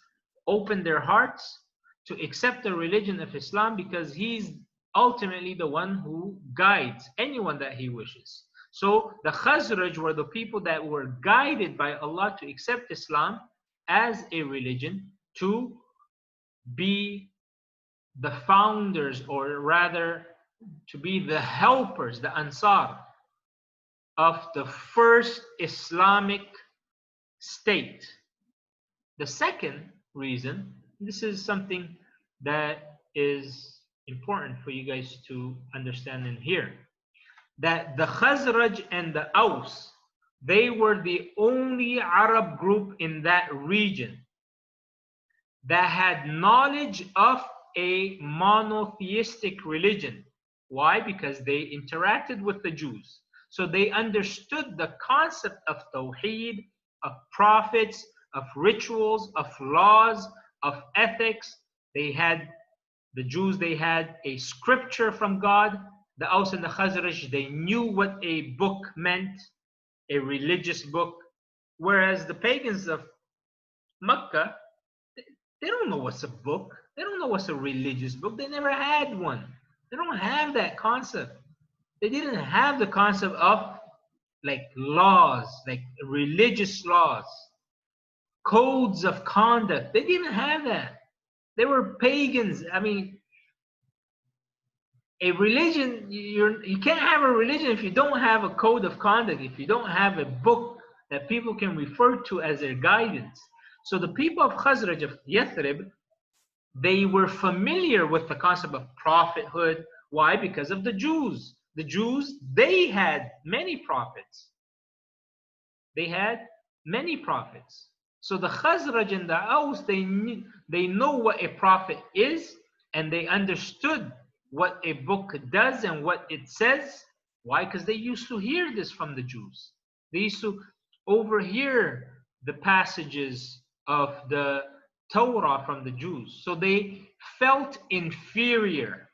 opened their hearts to accept the religion of Islam, because He's ultimately the one who guides anyone that He wishes. So the Khazraj were the people that were guided by Allah to accept Islam as a religion, to be the founders, or rather to be the helpers, the Ansar of the first Islamic state. The second reason, this is something that is important for you guys to understand and hear, that the Khazraj and the Aus, they were the only Arab group in that region that had knowledge of a monotheistic religion. Why? Because they interacted with the Jews. So they understood the concept of Tawheed, of prophets, of rituals, of laws, of ethics. The Jews, they had a scripture from God. The Aus and the Khazraj, they knew what a book meant, a religious book. Whereas the pagans of Mecca, they don't know what's a book. They don't know what's a religious book. They never had one. They don't have that concept. They didn't have the concept of like laws, like religious laws, codes of conduct. They didn't have that. They were pagans. I mean, a religion, you can't have a religion if you don't have a code of conduct, if you don't have a book that people can refer to as their guidance. So the people of Khazraj, of Yathrib, they were familiar with the concept of prophethood. Why? Because of the Jews. The Jews, they had many prophets. They had many prophets. So the Khazraj and the Aus, they know what a prophet is, and they understood what a book does and what it says. Why? Because they used to hear this from the Jews. They used to overhear the passages of the Torah from the Jews. So they felt inferior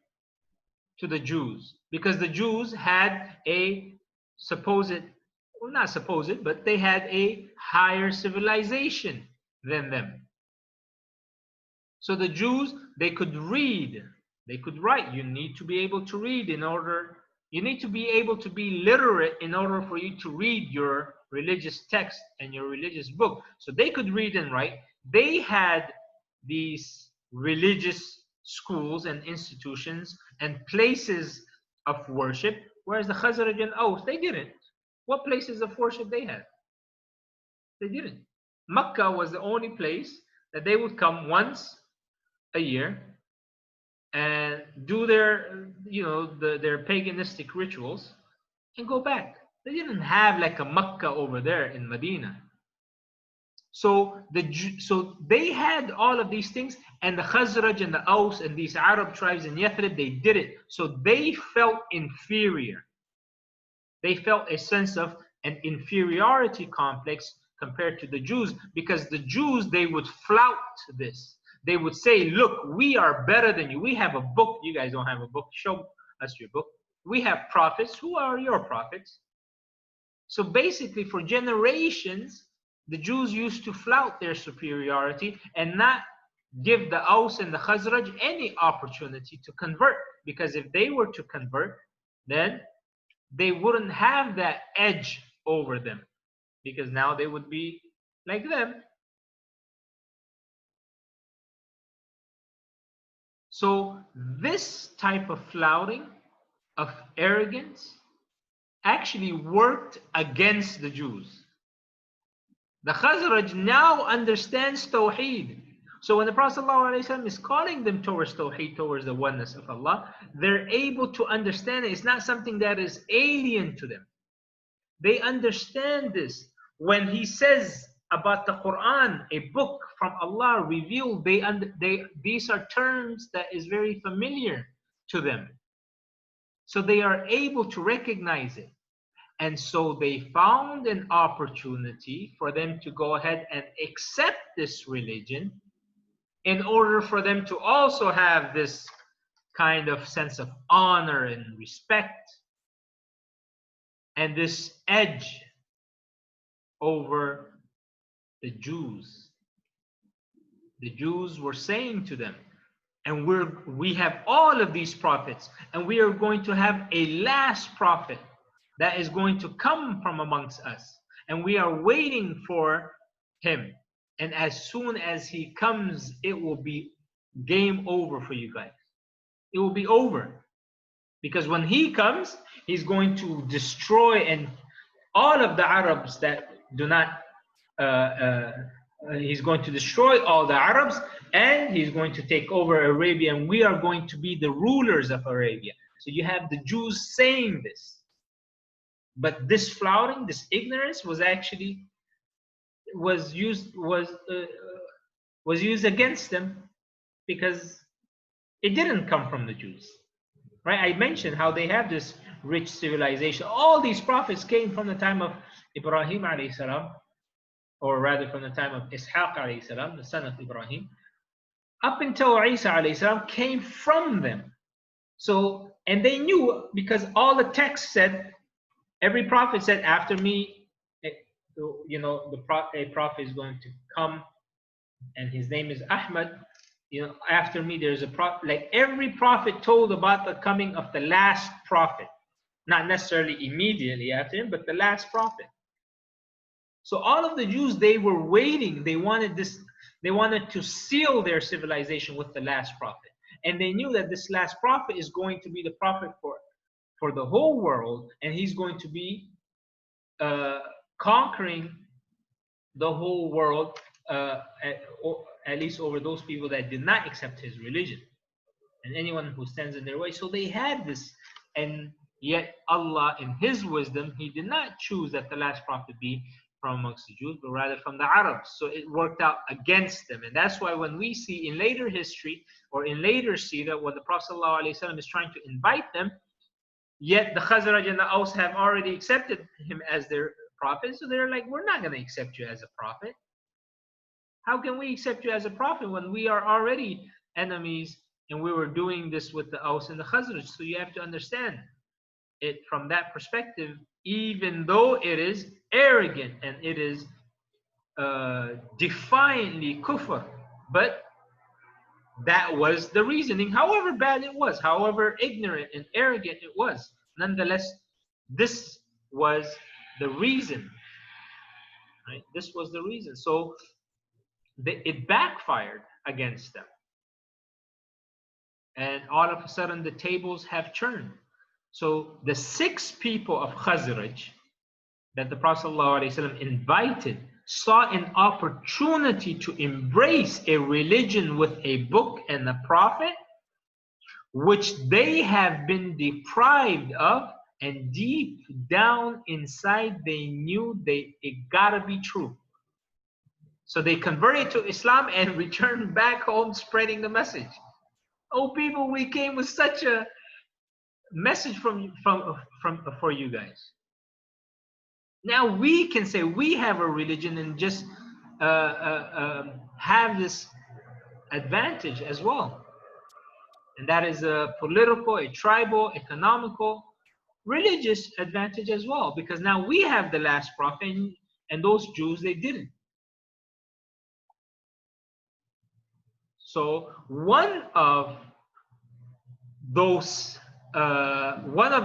to the Jews, because the Jews had a not supposed, but they had a higher civilization than them. So the Jews, they could read, they could write. You need to be able to read you need to be able to be literate in order for you to read your religious text and your religious book. So they could read and write. They had these religious schools and institutions and places of worship, whereas the Khazraj and Aus, they didn't. What places of worship they had? They didn't. Mecca was the only place that they would come once a year and do their, their paganistic rituals and go back. They didn't have like a Mecca over there in Medina. So they had all of these things, and the Khazraj and the Aus and these Arab tribes in Yathrib, they did it. So they felt inferior. They felt a sense of an inferiority complex compared to the Jews, because the Jews, they would flout this. They would say, look, we are better than you. We have a book. You guys don't have a book. Show us your book. We have prophets. Who are your prophets? So basically, for generations, the Jews used to flout their superiority and not give the Aus and the Khazraj any opportunity to convert. Because if they were to convert, then they wouldn't have that edge over them, because now they would be like them. So this type of flouting, of arrogance, actually worked against the Jews. The Khazraj now understands Tawheed. So when the Prophet ﷺ is calling them towards Tawheed, towards the oneness of Allah, they're able to understand it. It's not something that is alien to them. They understand this. When he says about the Quran, a book from Allah revealed, these are terms that is very familiar to them. So they are able to recognize it. And so they found an opportunity for them to go ahead and accept this religion in order for them to also have this kind of sense of honor and respect and this edge over the Jews. The Jews were saying to them, and we have all of these prophets, and we are going to have a last prophet that is going to come from amongst us, and we are waiting for him. And as soon as he comes, it will be game over for you guys. It will be over. Because when he comes, he's going to destroy and all of the Arabs that do not, he's going to destroy all the Arabs, and he's going to take over Arabia, and we are going to be the rulers of Arabia. So you have the Jews saying this. But this flouting, this ignorance was actually was used against them, because it didn't come from the Jews. Right? I mentioned how they have this rich civilization. All these prophets came from the time of Ibrahim alayhi salam, or rather from the time of Ishaq alayhi salam, the son of Ibrahim, up until Isa alayhi salam came from them. So, and they knew, because all the texts said, every prophet said, after me, a prophet is going to come, and his name is Ahmed. After me, there's a prophet. Like every prophet told about the coming of the last prophet, not necessarily immediately after him, but the last prophet. So all of the Jews, they were waiting. They wanted this. They wanted to seal their civilization with the last prophet, and they knew that this last prophet is going to be the prophet for the whole world, and he's going to be conquering the whole world, at least over those people that did not accept his religion, and anyone who stands in their way. So they had this, and yet Allah, in his wisdom, he did not choose that the last prophet be from amongst the Jews, but rather from the Arabs. So it worked out against them. And that's why when we see in later history, or in later Seerah, when the Prophet ﷺ is trying to invite them, yet the Khazraj and the Aus have already accepted him as their prophet. So they're like, we're not going to accept you as a prophet. How can we accept you as a prophet when we are already enemies, and we were doing this with the Aus and the Khazraj? So you have to understand it from that perspective, even though it is arrogant and it is defiantly kufr. But that was the reasoning. However bad it was, however ignorant and arrogant it was, nonetheless, this was the reason. Right? This was the reason. So it backfired. against them. And all of a sudden the tables have turned. So the 6 people of Khazraj that the Prophet ﷺ invited saw an opportunity to embrace a religion with a book and a prophet, which they have been deprived of, and deep down inside they knew it gotta be true. So they converted to Islam and returned back home spreading the message. Oh people, we came with such a message for you guys. Now we can say we have a religion and just have this advantage as well. And that is a political, a tribal, economical, religious advantage as well. Because now we have the last prophet and those Jews, they didn't. So one of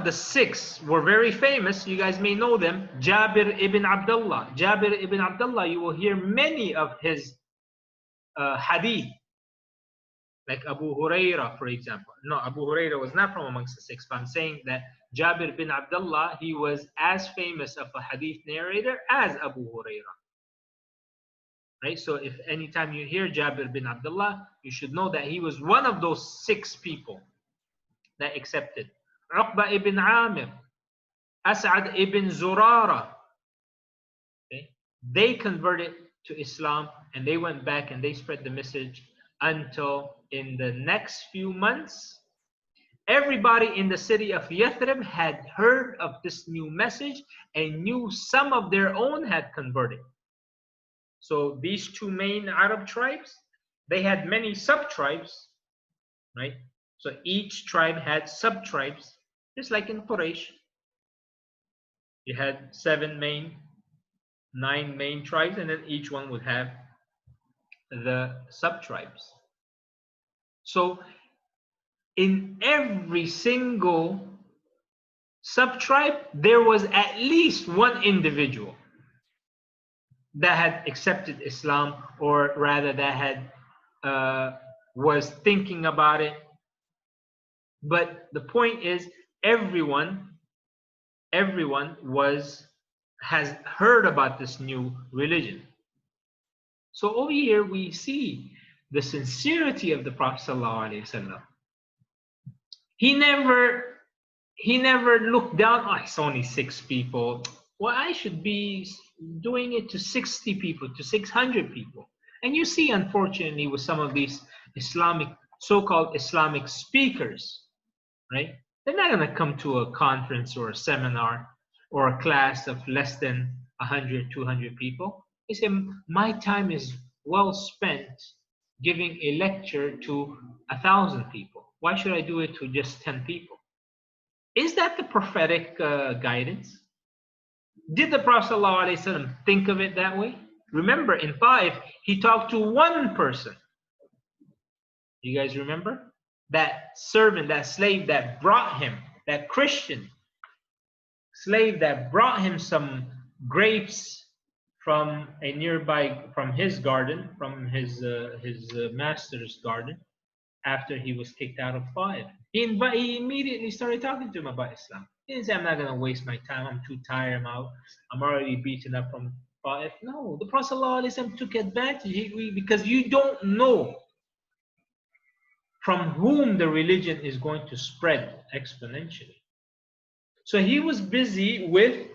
the 6 were very famous. You guys may know them. Jabir ibn Abdullah. Jabir ibn Abdullah, you will hear many of his hadith. Like Abu Huraira, for example. No, Abu Huraira was not from amongst the 6, but I'm saying that Jabir bin Abdullah, he was as famous of a hadith narrator as Abu Huraira. Right? So if anytime you hear Jabir bin Abdullah, you should know that he was one of those 6 people that accepted. Uqba ibn Amir, As'ad ibn Zurara. Okay? They converted to Islam and they went back and they spread the message until in the next few months, everybody in the city of Yathrib had heard of this new message and knew some of their own had converted. So these 2 main Arab tribes, they had many sub-tribes, right? So each tribe had sub-tribes, just like in Quraysh. You had 9 main tribes, and then each one would have the sub-tribes. So in every single sub-tribe, there was at least one individual that had accepted Islam, or rather that had was thinking about it. But the point is, everyone has heard about this new religion. So over here we see the sincerity of the Prophet ﷺ. He never looked down. Oh, it's only 6 people. Well, I should be doing it to 60 people, to 600 people. And you see, unfortunately, with some of these so-called Islamic speakers, right? They're not going to come to a conference or a seminar or a class of less than 100, 200 people. They say, my time is well spent giving a lecture to 1,000 people. Why should I do it to just 10 people? Is that the prophetic guidance? Did the Prophet ﷺ think of it that way? Remember, in Taif, he talked to one person. You guys remember? That servant, that slave that brought him, that Christian slave that brought him some grapes from a nearby, from his garden, from his master's garden, after he was kicked out of Taif. He immediately started talking to him about Islam. He didn't say, I'm not going to waste my time. I'm too tired. I'm already beaten up from Taif. No, the Prophet ﷺ took advantage because you don't know from whom the religion is going to spread exponentially. So he was busy with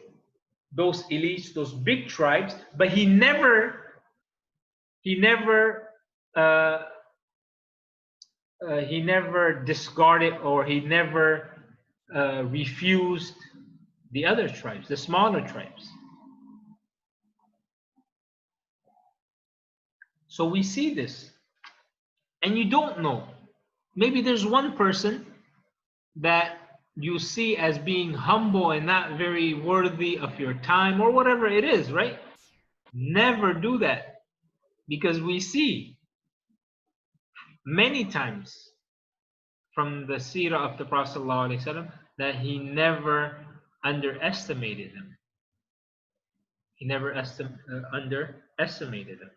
those elites, those big tribes, but he never discarded, or he never refused the other tribes, the smaller tribes. So we see this, and you don't know. Maybe there's one person that you see as being humble and not very worthy of your time, or whatever it is, right? Never do that, because we see many times from the Seerah of the Prophet ﷺ that he never underestimated them. He never underestimated them.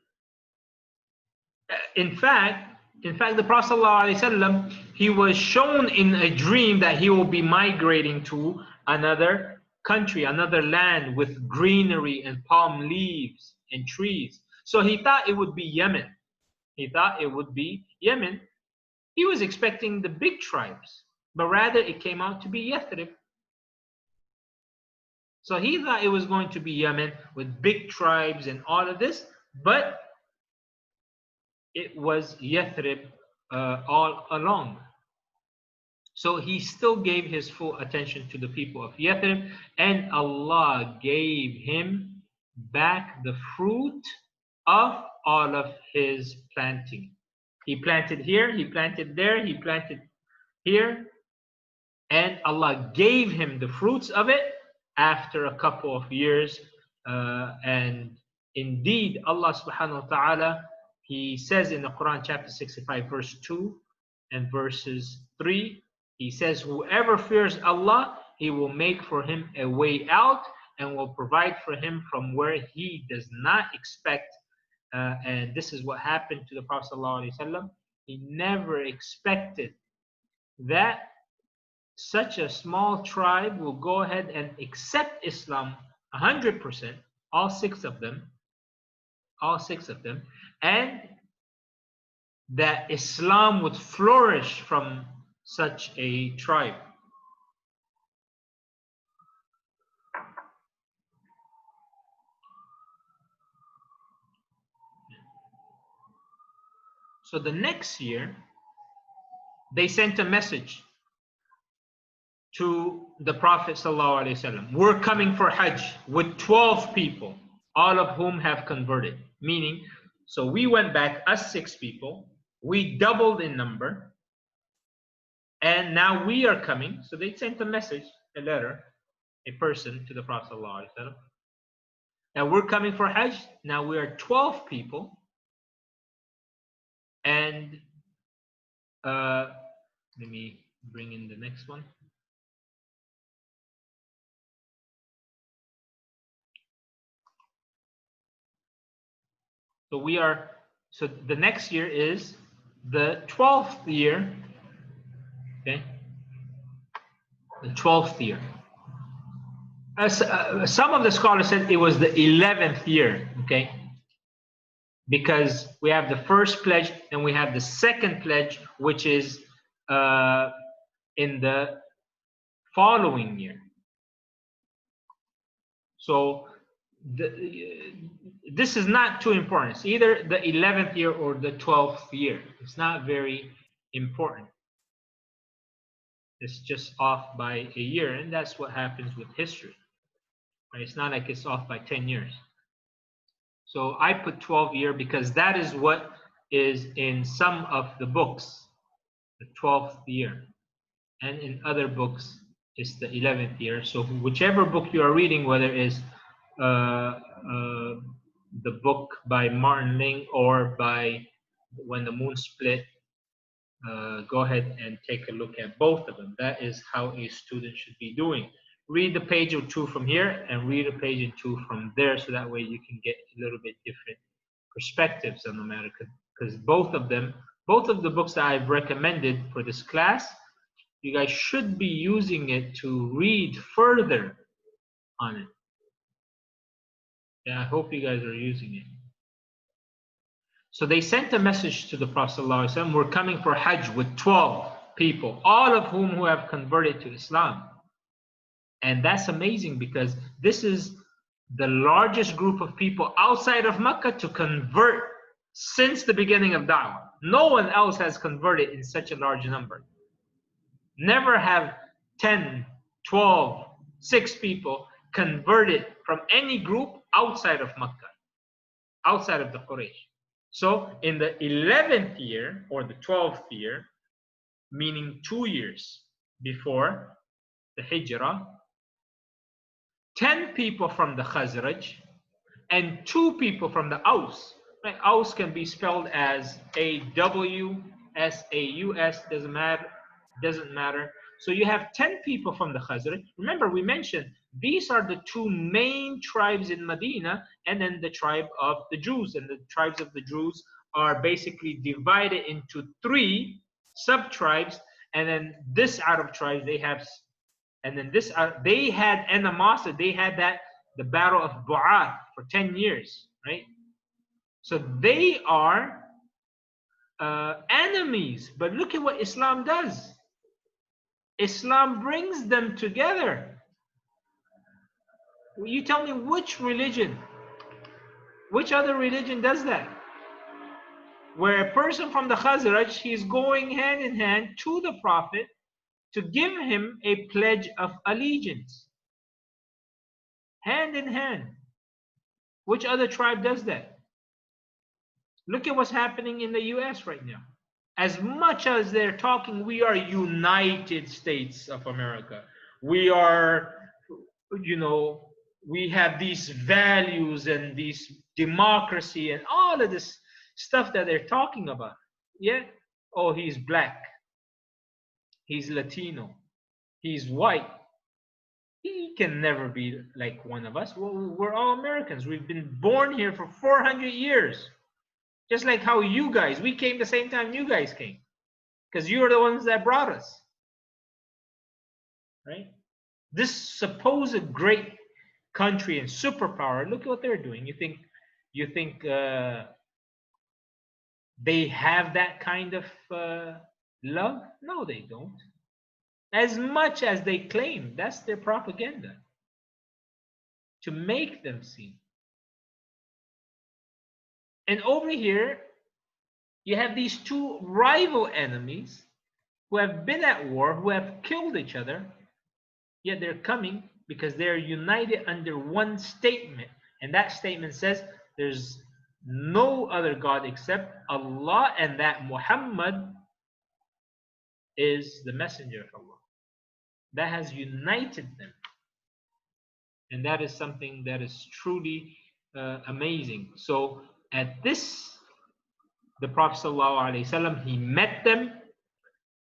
in fact, the Prophet ﷺ, he was shown in a dream that he will be migrating to another country, another land with greenery and palm leaves and trees. So he thought it would be Yemen. He thought it would be Yemen. He was expecting the big tribes, but rather it came out to be Yathrib. So he thought it was going to be Yemen with big tribes and all of this, but it was Yathrib all along. So he still gave his full attention to the people of Yathrib, and Allah gave him back the fruit of all of his planting. He planted here, he planted there, he planted here, and Allah gave him the fruits of it after a couple of years. And indeed, Allah subhanahu wa ta'ala, He says in the Quran chapter 65 verse 2 and verses 3, He says, whoever fears Allah, He will make for him a way out and will provide for him from where he does not expect. And this is what happened to the Prophet ﷺ. He never expected that such a small tribe will go ahead and accept Islam 100%, all six of them, and that Islam would flourish from such a tribe. So the next year, they sent a message to the Prophet ﷺ. We're coming for Hajj with 12 people, all of whom have converted. Meaning, so we went back, us 6 people, we doubled in number, and now we are coming. So they sent a message, a letter, a person to the Prophet ﷺ. Now we're coming for Hajj. Now we are 12 people. And let me bring in the next one. So the next year is the 12th year. Okay, the 12th year. Some of the scholars said it was the 11th year. Okay, because we have the first pledge and we have the second pledge, which is in the following year. So this is not too important. It's either the 11th year or the 12th year. It's not very important. It's just off by a year, and that's what happens with history. Right? It's not like it's off by 10 years. So I put 12 year because that is what is in some of the books, the 12th year. And in other books, it's the 11th year. So whichever book you are reading, whether it's the book by Martin Ling or by When the Moon Split, go ahead and take a look at both of them. That is how a student should be doing. Read a page or two from here and read a page or two from there, so that way you can get a little bit different perspectives on the matter. Because both of the books that I've recommended for this class, you guys should be using it to read further on it. Yeah, I hope you guys are using it. So they sent a message to the Prophet ﷺ, we're coming for Hajj with 12 people, all of whom who have converted to Islam. And that's amazing because this is the largest group of people outside of Mecca to convert since the beginning of Da'wah. No one else has converted in such a large number. Never have 10, 12, 6 people converted from any group outside of Mecca, outside of the Quraysh. So in the 11th year or the 12th year, meaning 2 years before the Hijrah, 10 people from the Khazraj and 2 people from the Aus. Right? Aus can be spelled as A-W-S-A-U-S, doesn't matter. So you have 10 people from the Khazraj. Remember, we mentioned these are the 2 main tribes in Medina, and then the tribe of the Jews. And the tribes of the Jews are basically divided into 3 sub-tribes, and then this Arab tribes, they have, and then this they had animosity. They had the battle of Bu'ath for 10 years, right? So they are enemies. But look at what Islam does. Islam brings them together. You tell me which religion, which other religion does that? Where a person from the Khazraj, he's going hand in hand to the Prophet to give him a pledge of allegiance. Hand in hand. Which other tribe does that? Look at what's happening in the US right now. As much as they're talking, we are United States of America. We are, you know, we have these values and these democracy and all of this stuff that they're talking about. Yeah? Oh, he's black. He's Latino. He's white. He can never be like one of us. Well, we're all Americans. We've been born here for 400 years. Just like how you guys, we came the same time you guys came. Because you are the ones that brought us. Right? This supposed great country and superpower, look at what they're doing. You think they have that kind of love? No, they don't. As much as they claim, that's their propaganda. To make them seem. And over here, you have these 2 rival enemies who have been at war, who have killed each other, yet they're coming because they're united under one statement. And that statement says there's no other God except Allah, and that Muhammad is the messenger of Allah. That has united them. And that is something that is truly amazing. So at this, the Prophet ﷺ, he met them,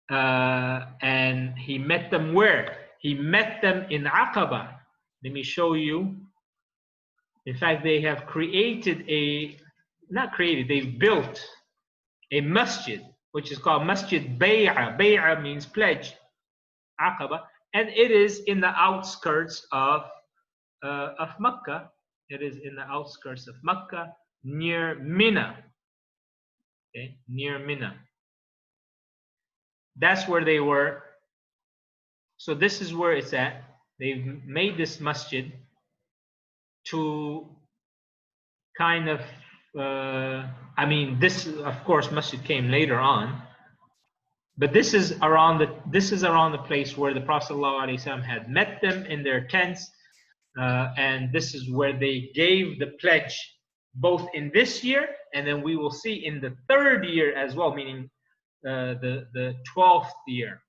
and he met them where? He met them in Aqabah. Let me show you. In fact, they have created they've built a masjid, which is called Masjid Bay'ah. Bay'ah means pledge. Aqabah. And it is in the outskirts of Mecca. It is in the outskirts of Mecca, near Mina. Okay, near Mina. That's where they were. So this is where it's at. They've made this masjid to kind of, this of course masjid came later on, but this is around the place where the Prophet ﷺ had met them in their tents, and this is where they gave the pledge, both in this year and then we will see in the 3rd year as well, meaning the 12th year.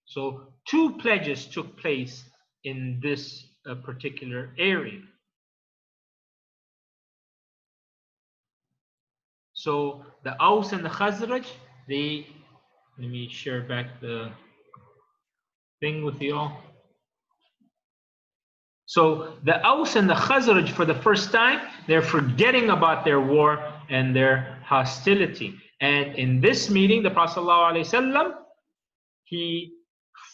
So 2 pledges took place in this particular area. So the Aus and the Khazraj, let me share back the thing with you all. So the Aus and the Khazraj, for the first time, they're forgetting about their war and their hostility. And in this meeting, the Prophet ﷺ, he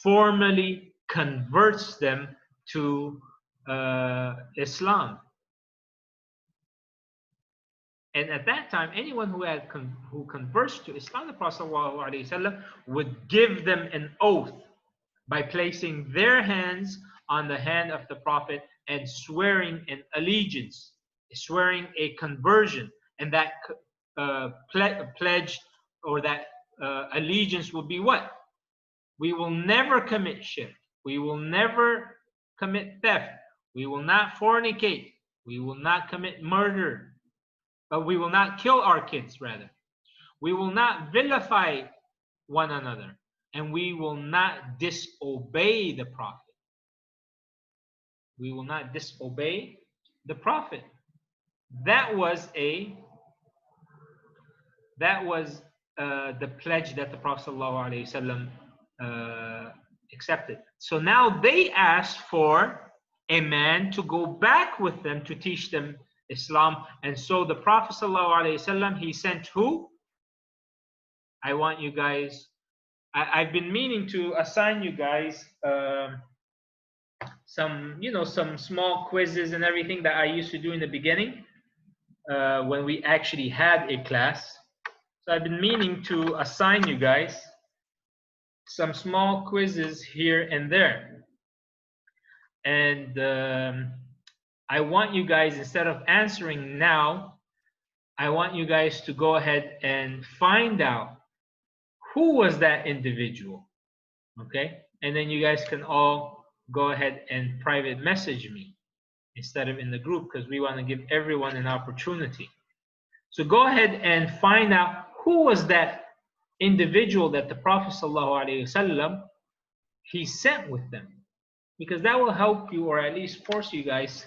formally converts them to Islam. And at that time, anyone who converts to Islam, the Prophet ﷺ would give them an oath by placing their hands on the hand of the Prophet and swearing an allegiance, swearing a conversion. And that pledge or that allegiance will be what? We will never commit shirk. We will never commit theft. We will not fornicate. We will not commit murder. But we will not kill our kids, rather. We will not vilify one another. And we will not disobey the Prophet. We will not disobey the Prophet. That was the pledge that the Prophet ﷺ accepted. So now they asked for a man to go back with them to teach them Islam. And so the Prophet ﷺ, he sent who? I want you guys, I've been meaning to assign you guys some, some small quizzes and everything that I used to do in the beginning when we actually had a class. So I've been meaning to assign you guys some small quizzes here and there. And I want you guys, instead of answering now, I want you guys to go ahead and find out who was that individual, okay? And then you guys can all go ahead and private message me instead of in the group, because we want to give everyone an opportunity. So go ahead and find out who was that individual that the Prophet ﷺ, he sent with them, because that will help you, or at least force you guys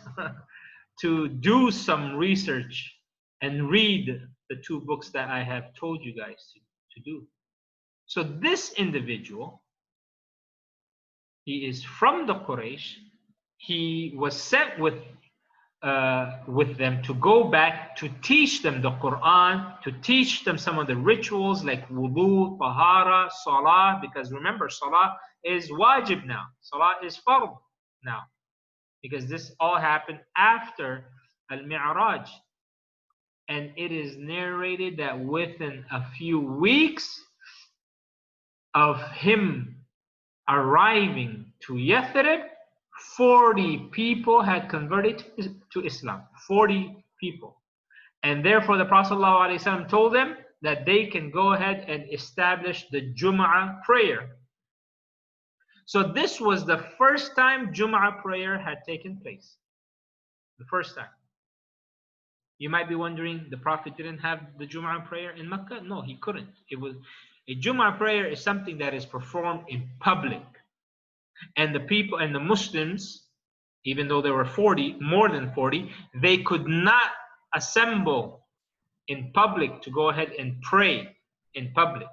to do some research and read the two books that I have told you guys to do. So this individual, he is from the Quraysh. He was sent with them to go back to teach them the Quran, to teach them some of the rituals like wudu, tahara, salah, because remember, salah is wajib now. Salah is fard now, because this all happened after al-Mi'raj. And it is narrated that within a few weeks of him arriving to Yathrib, 40 people had converted to Islam. 40 people. And therefore the Prophet ﷺ told them that they can go ahead and establish the Jum'ah prayer. So this was the first time Jum'ah prayer had taken place. The first time. You might be wondering, the Prophet didn't have the Jum'ah prayer in Mecca? No, he couldn't. A Jum'ah prayer is something that is performed in public. And the people and the Muslims, even though there were 40, more than 40, they could not assemble in public to go ahead and pray in public.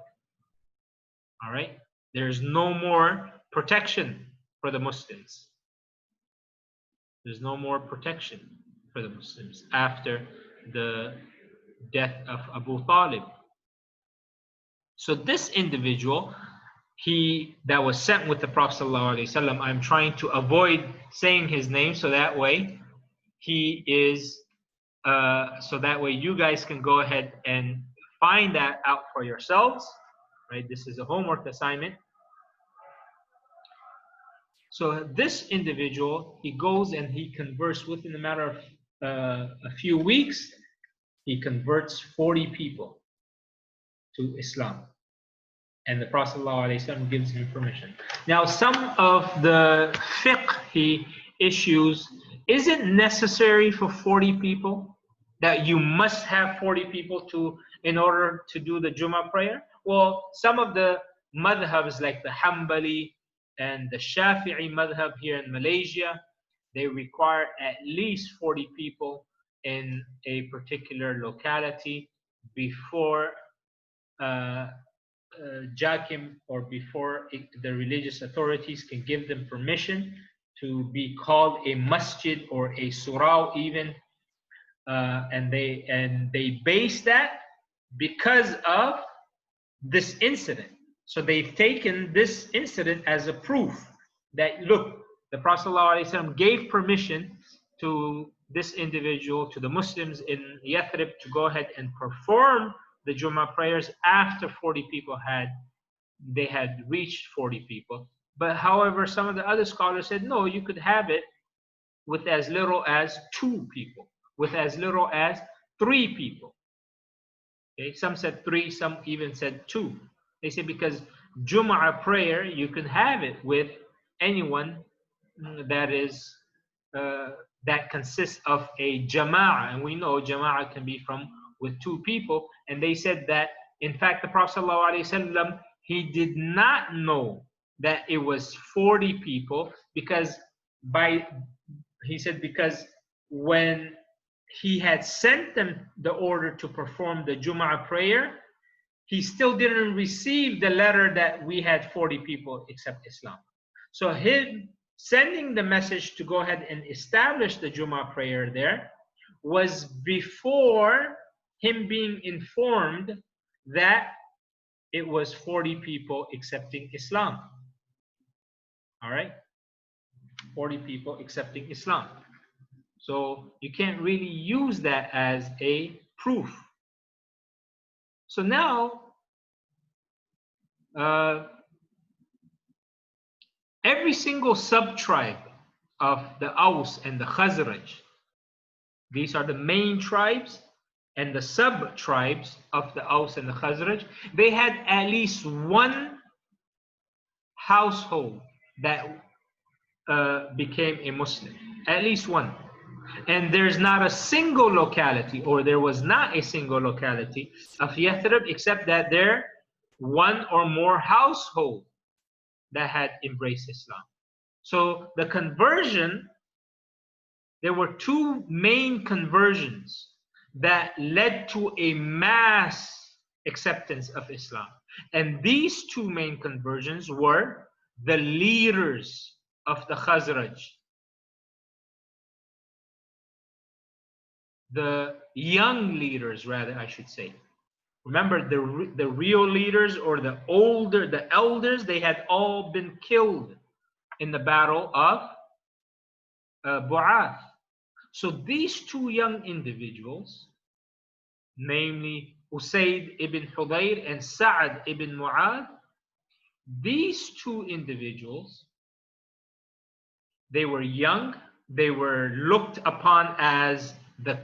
All right? There's no more protection for the Muslims. There's no more protection for the Muslims after the death of Abu Talib. So this individual, that was sent with the Prophet ﷺ, I'm trying to avoid saying his name so that way he is, so that way you guys can go ahead and find that out for yourselves, right? This is a homework assignment. So this individual, he goes and he converts within a matter of a few weeks. He converts 40 people to Islam. And the Prophet ﷺ gives him permission. Now, some of the fiqh issues, is it necessary for 40 people that you must have 40 people in order to do the Jummah prayer? Well, some of the madhabs like the Hanbali and the Shafi'i madhab here in Malaysia, they require at least 40 people in a particular locality before Jakim, or before the religious authorities can give them permission to be called a masjid or a surau even, and they base that because of this incident. So they've taken this incident as a proof that, look, the Prophet ﷺ gave permission to this individual, to the Muslims in Yathrib, to go ahead and perform the Jummah prayers after 40 people had reached 40 people. But however, some of the other scholars said, no, you could have it with as little as 2 people, with as little as 3 people. Okay, some said 3, some even said 2. They said because Jum'ah prayer, you can have it with anyone that is that consists of a jama'ah, and we know jama'ah can be with 2 people. And they said that, in fact, the Prophet ﷺ, he did not know that it was 40 people because because when he had sent them the order to perform the Jum'ah prayer, he still didn't receive the letter that we had 40 people accept Islam. So him sending the message to go ahead and establish the Jum'ah prayer there was before him being informed that it was 40 people accepting Islam. All right? 40 people accepting Islam. So you can't really use that as a proof. So now, every single sub-tribe of the Aus and the Khazraj, these are the main tribes, and the sub-tribes of the Aus and the Khazraj, they had at least one household that became a Muslim. At least one. And there's not a single locality, or there was not a single locality of Yathrib except that there one or more household that had embraced Islam. So the conversion, there were two main conversions that led to a mass acceptance of Islam. And these two main conversions were the leaders of the Khazraj, the young leaders, rather, I should say. Remember, the real leaders, or the elders, they had all been killed in the battle of Bu'ath. So these two young individuals, namely Usayd ibn Hudayr and Sa'ad ibn Mu'adh, these two individuals, they were young, they were looked upon as the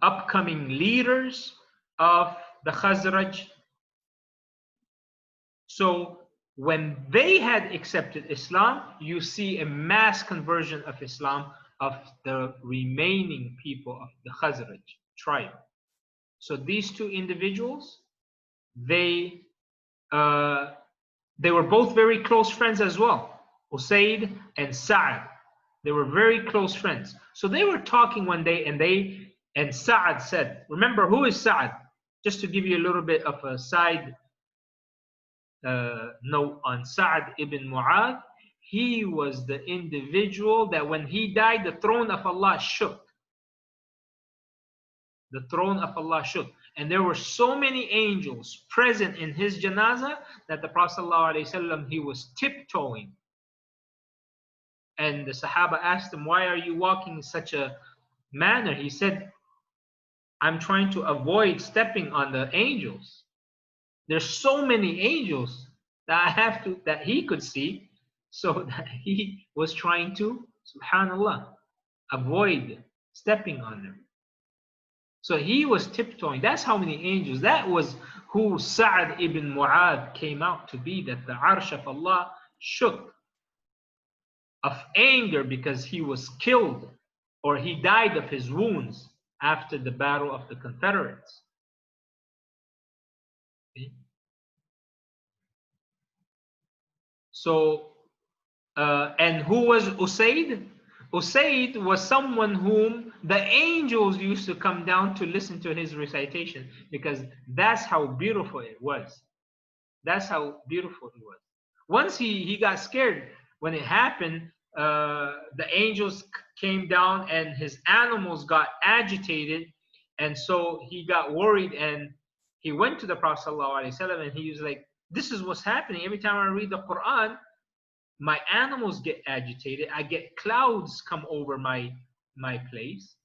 upcoming leaders of the Khazraj. So when they had accepted Islam, you see a mass conversion of Islam of the remaining people of the Khazraj tribe. So these two individuals, they were both very close friends as well, Usayd and Sa'ad. They were very close friends. So they were talking one day, and Sa'ad said, remember, who is Sa'ad? Just to give you a little bit of a side note on Sa'ad ibn Mu'adh, he was the individual that when he died, the throne of Allah shook. The throne of Allah shook. And there were so many angels present in his janazah that the Prophet ﷺ, he was tiptoeing. And the Sahaba asked him, why are you walking in such a manner? He said, I'm trying to avoid stepping on the angels. There's so many angels that he could see, so that he was trying to, subhanallah, avoid stepping on them. So he was tiptoeing. That's how many angels. That was who Sa'ad ibn Mu'adh came out to be, that the arsh of Allah shook of anger because he was killed, or he died of his wounds after the battle of the Confederates. Okay. So, and who was Usayd? Usayd was someone whom the angels used to come down to listen to his recitation, because that's how beautiful it was. That's how beautiful it was. Once he got scared when it happened, the angels came down and his animals got agitated, and so he got worried, and he went to the Prophet ﷺ, and he was like, this is what's happening. Every time I read the Quran, my animals get agitated. I get clouds come over my place.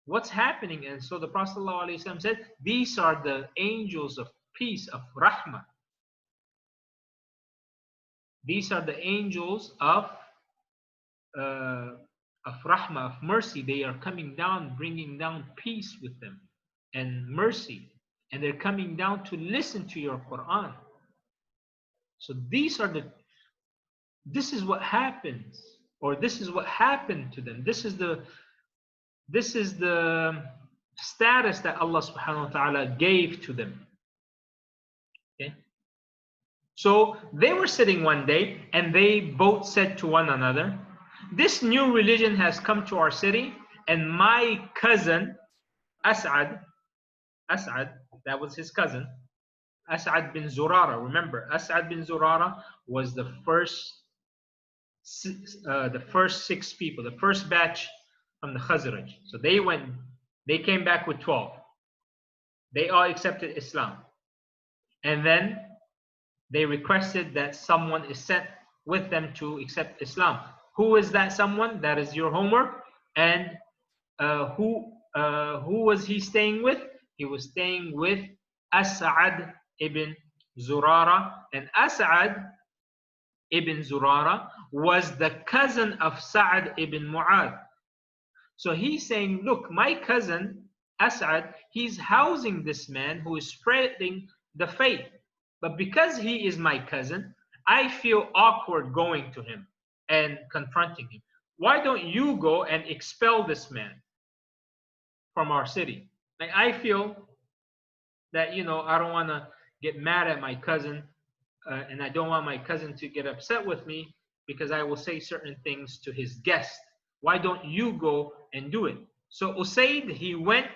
What's happening? And so the Prophet ﷺ said, these are the angels of peace, of rahmah. These are the angels of rahmah, of mercy. They are coming down, bringing down peace with them and mercy. And they're coming down to listen to your Quran. So this is what happens, or this is what happened to them. This is the status that Allah subhanahu wa ta'ala gave to them. Okay. So they were sitting one day, and they both said to one another, this new religion has come to our city, and my cousin As'ad, that was his cousin, As'ad bin Zurara. Remember, As'ad bin Zurara was the first 6 people, the first batch from the Khazraj. So they went They came back with 12. They all accepted Islam. And then they requested that someone is sent with them to accept Islam. Who is that someone? That is your homework. And who was he staying with? He was staying with As'ad ibn Zurara. And As'ad ibn Zurara was the cousin of Sa'ad ibn Mu'adh. So he's saying, look, my cousin As'ad, he's housing this man who is spreading the faith. But because he is my cousin, I feel awkward going to him and confronting him. Why don't you go and expel this man from our city? Like, I feel that, I don't want to get mad at my cousin, and I don't want my cousin to get upset with me because I will say certain things to his guest. Why don't you go and do it? So Usayd, he went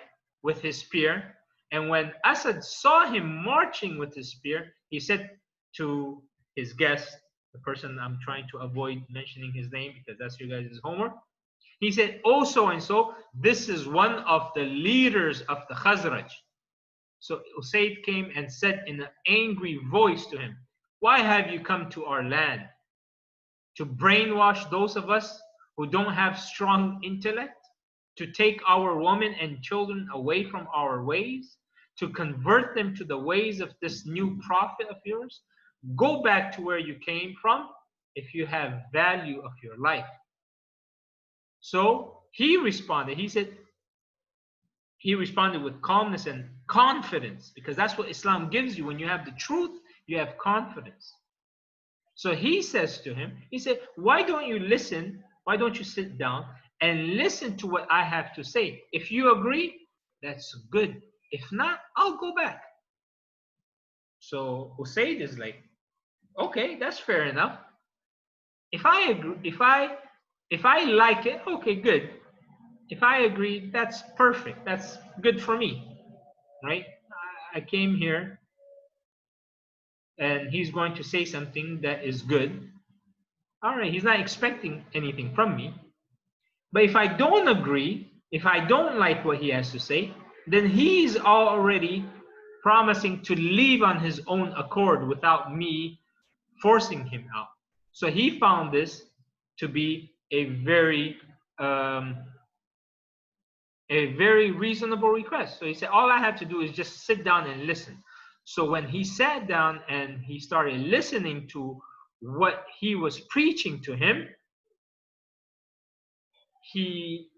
with his spear, and when Asad saw him marching with his spear, he said to his guest, the person I'm trying to avoid mentioning his name because that's your guys' homework, he said, oh, so-and-so, this is one of the leaders of the Khazraj. So Usayd came and said in an angry voice to him, why have you come to our land? To brainwash those of us who don't have strong intellect? To take our women and children away from our ways? To convert them to the ways of this new prophet of yours? Go back to where you came from if you have value of your life. So he responded. He responded with calmness and confidence, because that's what Islam gives you. When you have the truth, you have confidence. So he says to him, he said, why don't you listen? Why don't you sit down and listen to what I have to say? If you agree, that's good. If not, I'll go back. So Usayd is like, okay, that's fair enough. If I agree, if I like it, okay, good. If I agree, that's perfect. That's good for me, right? I came here and he's going to say something that is good. All right, he's not expecting anything from me. But if I don't agree, if I don't like what he has to say, then he's already promising to leave on his own accord without me forcing him out. So he found this to be a very reasonable request. So he said, all I have to do is just sit down and listen. So when he sat down and he started listening to what he was preaching to him, he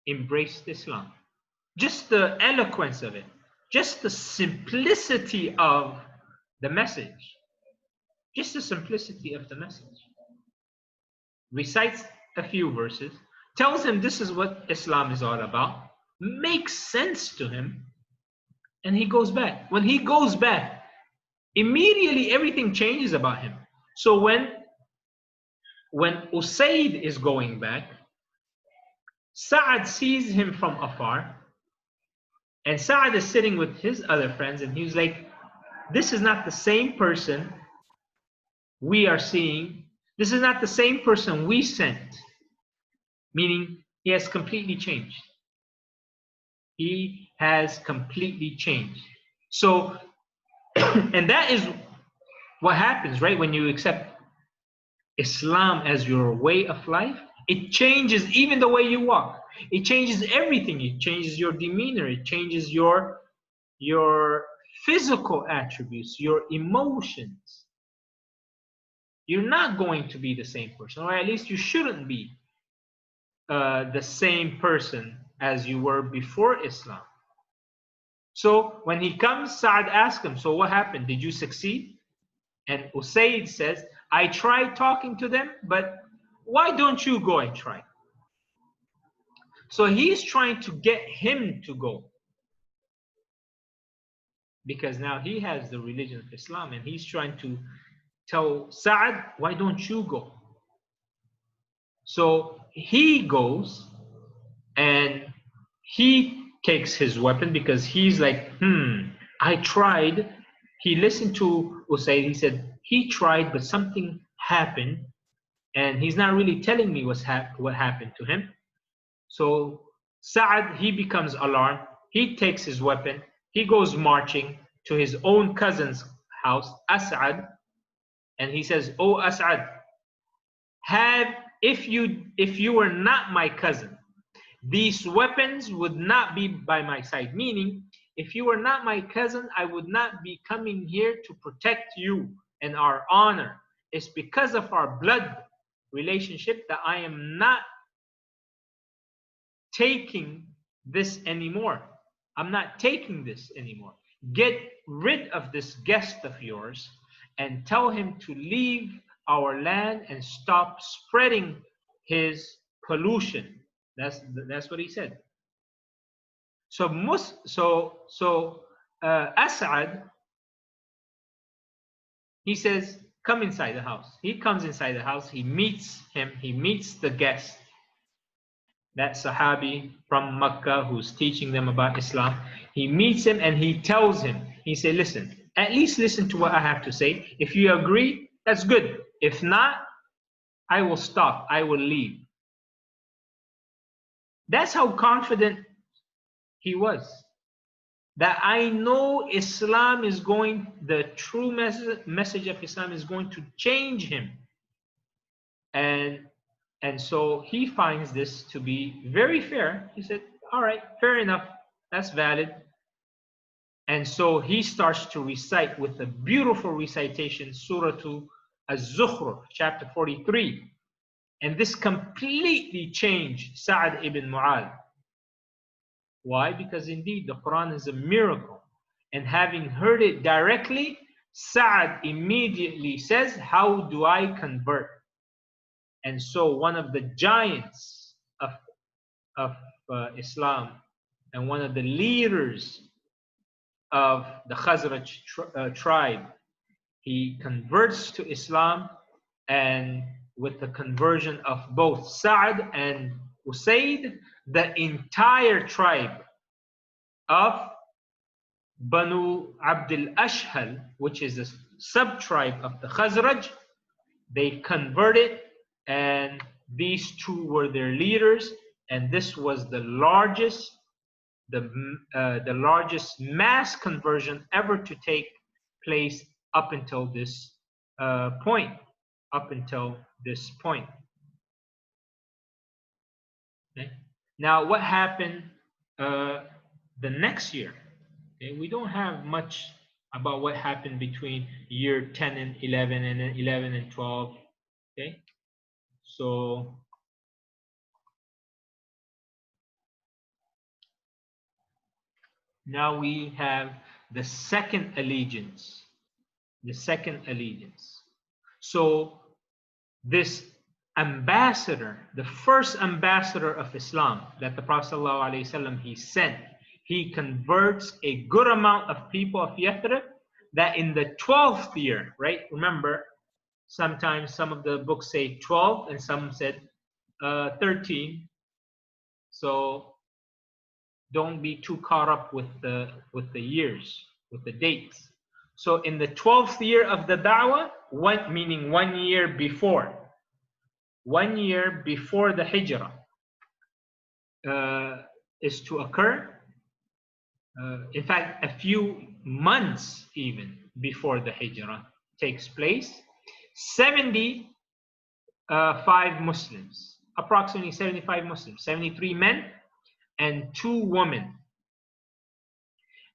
embraced Islam. Just the eloquence of it, just the simplicity of the message, just the simplicity of the message. Recites a few verses, tells him this is what Islam is all about, makes sense to him, and he goes back. When he goes back, immediately everything changes about him. So when Usayd is going back, Sa'ad sees him from afar, and Sa'ad is sitting with his other friends, and he's like, this is not the same person we are seeing. This is not the same person we sent. Meaning, he has completely changed. He has completely changed. So, and that is what happens, right? When you accept Islam as your way of life, it changes even the way you walk. It changes everything. It changes your demeanor. It changes your physical attributes, your emotions. You're not going to be the same person, or at least you shouldn't be the same person as you were before Islam. So when he comes, Sa'ad asks him, so what happened? Did you succeed? And Usayd says, I tried talking to them, but why don't you go and try? So he's trying to get him to go, because now he has the religion of Islam, and he's trying to tell Sa'ad, why don't you go? So he goes and he takes his weapon, because he's like, I tried. He listened to Usayd. He said, he tried, but something happened, and he's not really telling me what happened to him. So Sa'ad, he becomes alarmed. He takes his weapon. He goes marching to his own cousin's house, As'ad, and he says, "Oh As'ad, if you were not my cousin, these weapons would not be by my side." Meaning, if you were not my cousin, I would not be coming here to protect you and our honor. It's because of our blood relationship that I am not taking this anymore. I'm not taking this anymore. Get rid of this guest of yours and tell him to leave our land and stop spreading his pollution. That's what he said. So As'ad, he says, "Come inside the house." He comes inside the house. He meets him. He meets the guest, that Sahabi from Mecca who's teaching them about Islam. He meets him and he tells him, he said, "Listen, at least listen to what I have to say. If you agree, that's good. If not, I will stop. I will leave." That's how confident he was. That I know Islam is going, the true message of Islam is going to change him. And so he finds this to be very fair. He said, "All right, fair enough. That's valid." And so he starts to recite with a beautiful recitation, Surah Az-Zukhruf, chapter 43. And this completely changed Sa'ad ibn Mu'adh. Why? Because indeed the Quran is a miracle. And having heard it directly, Sa'ad immediately says, "How do I convert?" And so one of the giants of Islam and one of the leaders of the Khazraj tribe, he converts to Islam, and with the conversion of both Sa'ad and Usayd, the entire tribe of Banu Abdul Ashhal, which is a sub-tribe of the Khazraj, they converted, and these two were their leaders, and this was the largest mass conversion ever to take place up until this point. Okay? Now, what happened the next year? Okay? We don't have much about what happened between year 10 and 11 and then 11 and 12. Okay, so now we have the second allegiance. So this ambassador, the first ambassador of Islam that the Prophet ﷺ he sent, he converts a good amount of people of Yathrib, that in the 12th year, right? Remember, sometimes some of the books say 12 and some said 13. So don't be too caught up with the years, with the dates. So in the 12th year of the da'wah, meaning 1 year before, 1 year before the hijrah is to occur. In fact, a few months even before the hijrah takes place, 75 Muslims, approximately 75 Muslims, 73 men and 2 women.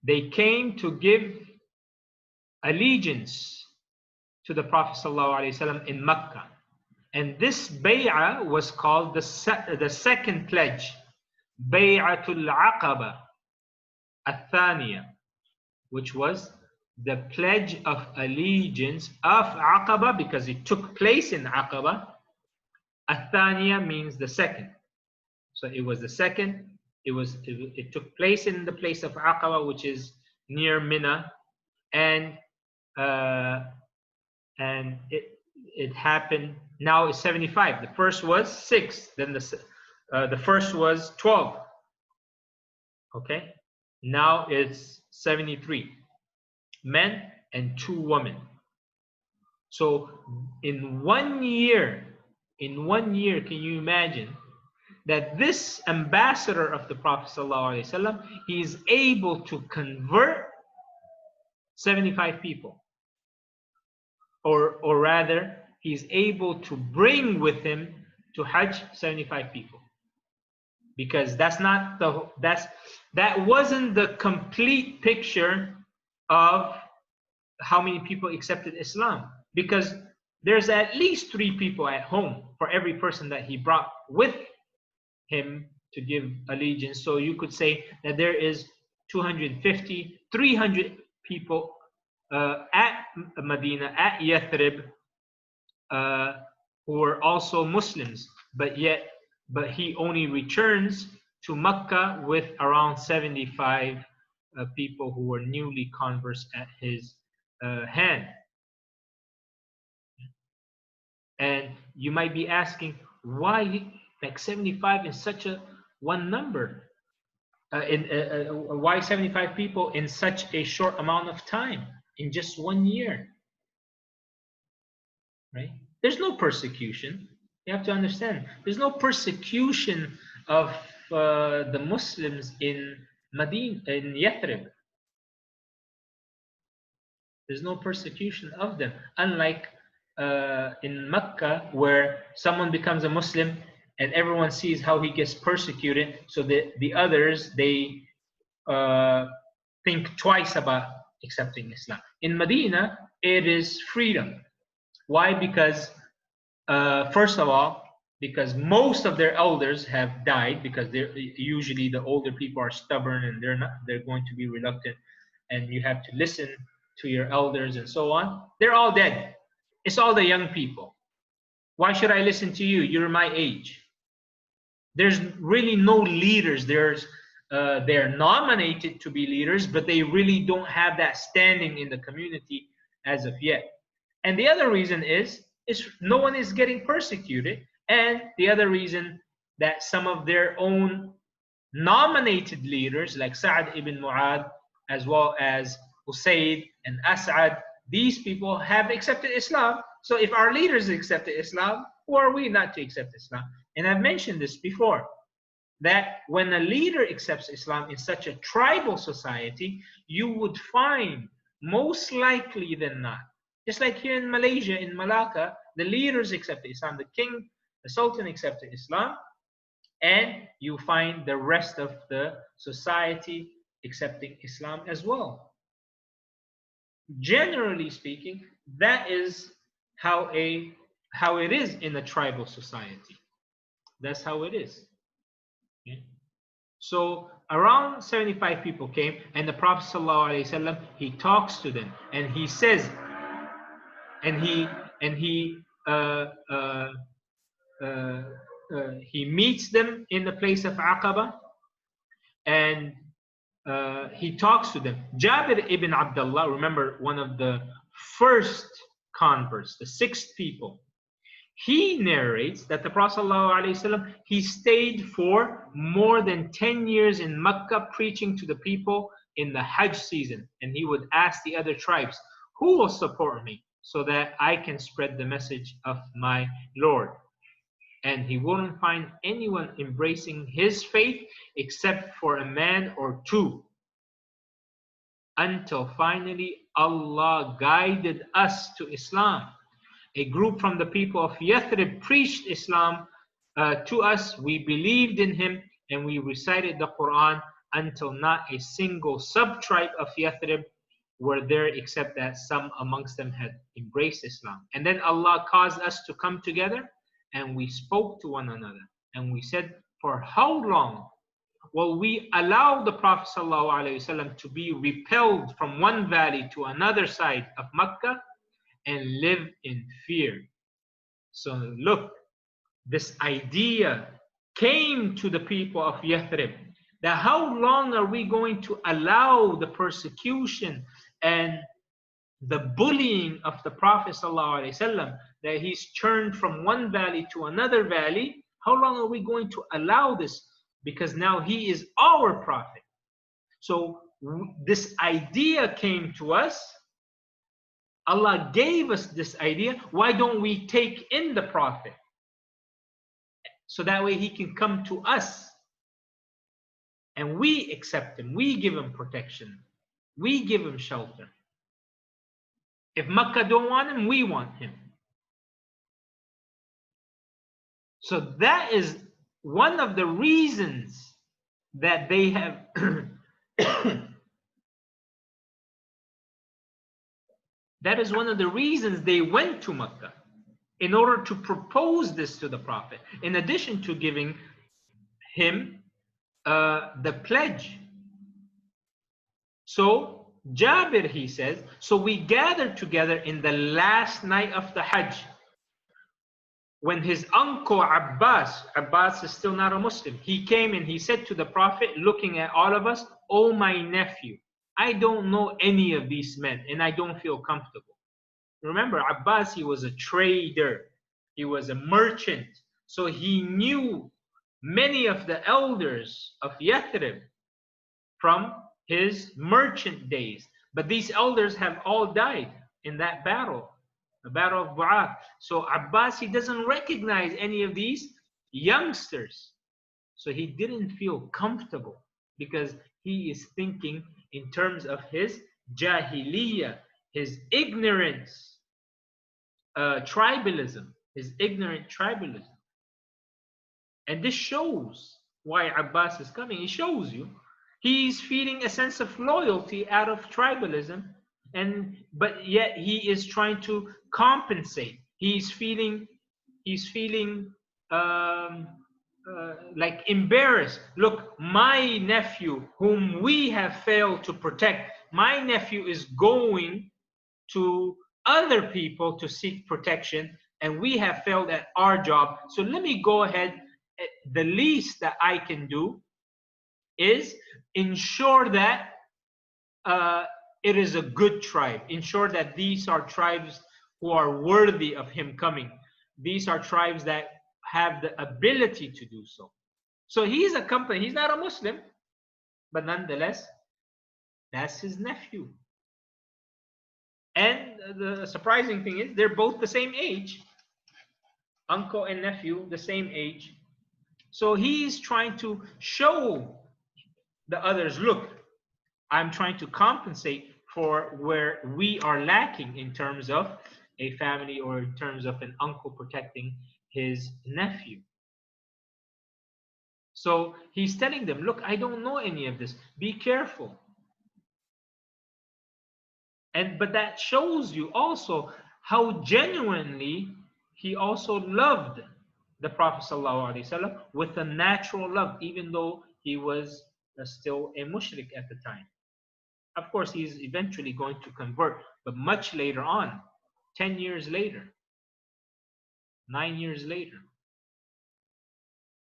They came to give allegiance to the Prophet ﷺ in Mecca. And this bay'ah was called the second pledge, Bay'atul Aqabah Athaniya, which was the pledge of allegiance of Aqabah, because it took place in Aqabah. Athaniya means the second. So it was the second. It took place in the place of Aqabah, which is near Mina, and it happened. Now it's 75. The first was 6. Then the first was 12. Okay. Now it's 73 men and 2 women. So in 1 year, can you imagine that this ambassador of the Prophet ﷺ, he is able to convert 75 people, or rather, he's able to bring with him to Hajj 75 people, because that wasn't the complete picture of how many people accepted Islam, because there's at least 3 people at home for every person that he brought with him to give allegiance. So you could say that there is 250, 300 people at Medina, at Yathrib, who were also Muslims, but he only returns to Mecca with around 75 people who were newly converts at his hand. And you might be asking, why like 75 is such a one number? Why 75 people in such a short amount of time, in just 1 year? Right? There's no persecution. You have to understand, there's no persecution of the Muslims in Medina, in Yathrib. There's no persecution of them, unlike in Mecca, where someone becomes a Muslim and everyone sees how he gets persecuted, so the others, they think twice about accepting Islam. In Medina, it is freedom. Why? Because first of all, because most of their elders have died, because usually the older people are stubborn and they're going to be reluctant, and you have to listen to your elders and so on. They're all dead. It's all the young people. Why should I listen to you? You're my age. There's really no leaders. They're nominated to be leaders, but they really don't have that standing in the community as of yet. And the other reason is no one is getting persecuted. And the other reason, that some of their own nominated leaders, like Sa'd ibn Mu'adh, as well as Usayd and As'ad, these people have accepted Islam. So if our leaders accepted Islam, who are we not to accept Islam? And I've mentioned this before, that when a leader accepts Islam in such a tribal society, you would find, most likely than not, just like here in Malaysia, in Malacca, the leaders accepted Islam, the king, the sultan accepted Islam, and you find the rest of the society accepting Islam as well. Generally speaking, that is how it is in a tribal society. That's how it is. Okay? So around 75 people came, and the Prophet ﷺ, he talks to them, and he says, and he meets them in the place of Aqabah, and he talks to them. Jabir ibn Abdullah, remember, one of the first converts, the 6th people, he narrates that the Prophet ﷺ, he stayed for more than 10 years in Mecca preaching to the people in the Hajj season. And he would ask the other tribes, who will support me so that I can spread the message of my Lord? And he wouldn't find anyone embracing his faith except for a man or two, until finally Allah guided us to Islam. A group from the people of Yathrib preached Islam to us. We believed in him, and we recited the Quran, until not a single sub-tribe of Yathrib were there, except that some amongst them had embraced Islam. And then Allah caused us to come together, and we spoke to one another, and we said, for how long will we allow the Prophet ﷺ to be repelled from one valley to another side of Mecca and live in fear? So look, this idea came to the people of Yathrib, that how long are we going to allow the persecution and the bullying of the Prophet ﷺ, that he's turned from one valley to another valley? How long are we going to allow this? Because now he is our prophet. So this idea came to us. Allah gave us this idea. Why don't we take in the prophet? So that way he can come to us and we accept him. We give him protection. We give him shelter. If Makkah don't want him, we want him. So that is one of the reasons that they have that is one of the reasons they went to Makkah, in order to propose this to the Prophet, in addition to giving him the pledge. So Jabir, he says, so we gathered together in the last night of the Hajj, when his uncle Abbas is still not a Muslim, he came and he said to the Prophet, looking at all of us, "Oh, my nephew, I don't know any of these men and I don't feel comfortable." Remember, Abbas, he was a trader, he was a merchant, so he knew many of the elders of Yathrib from his merchant days. But these elders have all died in that battle, the battle of Bu'ath. So Abbas, he doesn't recognize any of these youngsters. So he didn't feel comfortable because he is thinking in terms of his jahiliyyah, his ignorance, tribalism, his ignorant tribalism. And this shows why Abbas is coming. It shows you he's feeling a sense of loyalty out of tribalism, but yet he is trying to compensate. He's feeling like embarrassed. Look, my nephew, whom we have failed to protect, my nephew is going to other people to seek protection, and we have failed at our job. So let me go ahead. The least that I can do is ensure that it is a good tribe. Ensure that these are tribes who are worthy of him coming. These are tribes that have the ability to do so. So he's a company. He's not a Muslim, but nonetheless, that's his nephew. And the surprising thing is they're both the same age. Uncle and nephew, the same age. So he's trying to show the others, look, I'm trying to compensate for where we are lacking in terms of a family or in terms of an uncle protecting his nephew. So he's telling them, look, I don't know any of this. Be careful. But that shows you also how genuinely he also loved the Prophet ﷺ with a natural love, even though he was still a mushrik at the time. Of course, he's eventually going to convert, but much later on, 10 years later, 9 years later.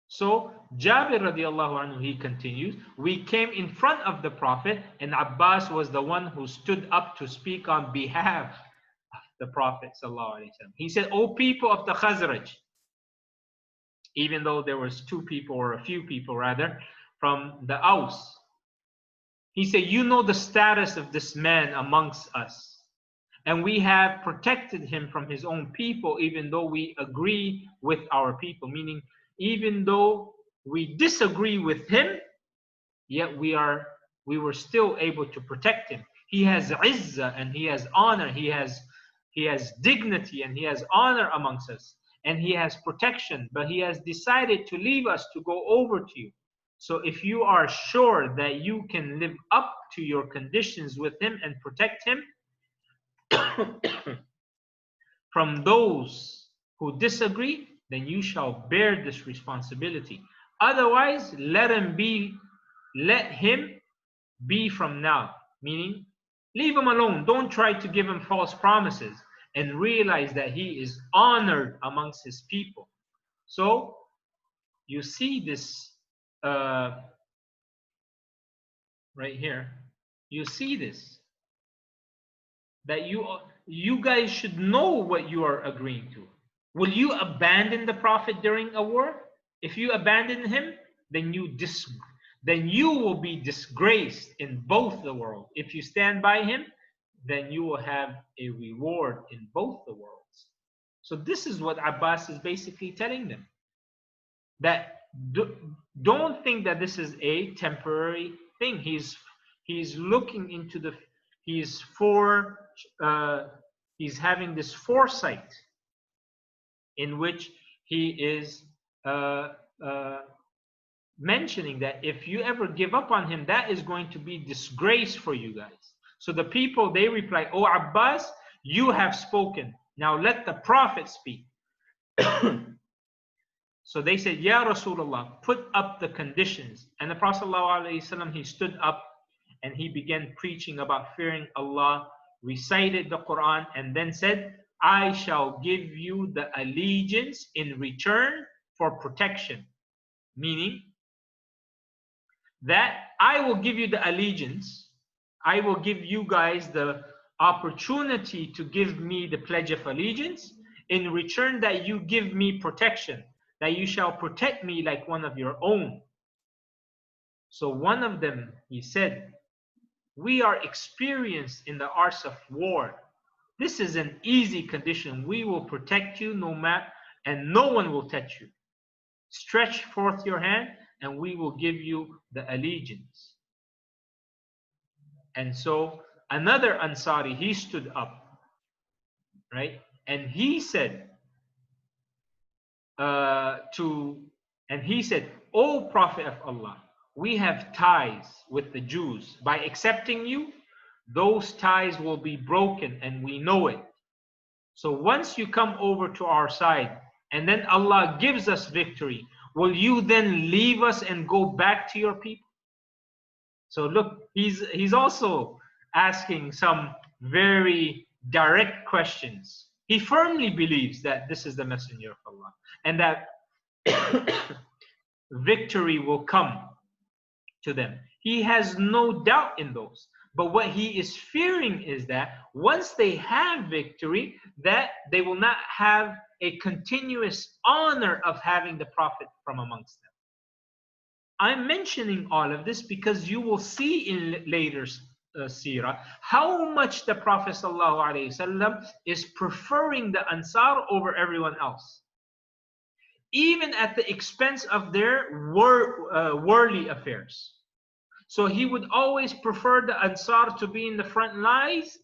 So Jabir radiallahu anhu, he continues, we came in front of the Prophet, and Abbas was the one who stood up to speak on behalf of the Prophet sallallahu alaihi wasallam. He said, "O people of the Khazraj," even though there was two people, or a few people rather, from the Aus. He said, "You know the status of this man amongst us, and we have protected him from his own people, even though we agree with our people," meaning even though we disagree with him, yet we were still able to protect him. He has izzah and he has honor, he has dignity and he has honor amongst us, and he has protection, but he has decided to leave us to go over to you. So if you are sure that you can live up to your conditions with him and protect him from those who disagree, then you shall bear this responsibility. Otherwise, let him be from now. Meaning, leave him alone. Don't try to give him false promises, and realize that he is honored amongst his people. So you see this right here. You see this, that you guys should know what you are agreeing to. Will you abandon the Prophet during a war? If you abandon him, then you will be disgraced in both the world. If you stand by him, then you will have a reward in both the worlds. So this is what Abbas is basically telling them. that don't think that this is a temporary thing. He's looking into the he's for he's having this foresight in which he is uh, uh, mentioning that if you ever give up on him, that is going to be disgrace for you guys. So the people, they reply, "O Abbas, you have spoken. Now let the Prophet speak." So they said, "Ya Rasulullah, put up the conditions." And the Prophet ﷺ, he stood up and he began preaching about fearing Allah, recited the Quran, and then said, "I shall give you the allegiance in return for protection." Meaning that I will give you the allegiance, I will give you guys the opportunity to give me the Pledge of Allegiance in return that you give me protection, that you shall protect me like one of your own. So one of them, he said, "We are experienced in the arts of war. This is an easy condition. We will protect you no matter, and no one will touch you. Stretch forth your hand and we will give you the allegiance." And so another Ansari, he stood up, right? And he said "O Prophet of Allah, we have ties with the Jews. By accepting you, those ties will be broken and we know it. So once you come over to our side and then Allah gives us victory, will you then leave us and go back to your people?" So look, he's also asking some very direct questions. He firmly believes that this is the messenger of Allah and that victory will come to them. He has no doubt in those. But what he is fearing is that once they have victory, that they will not have a continuous honor of having the Prophet from amongst them. I'm mentioning all of this because you will see in later Seerah how much the Prophet ﷺ is preferring the Ansar over everyone else, even at the expense of their worldly affairs. So he would always prefer the Ansar to be in the front lines,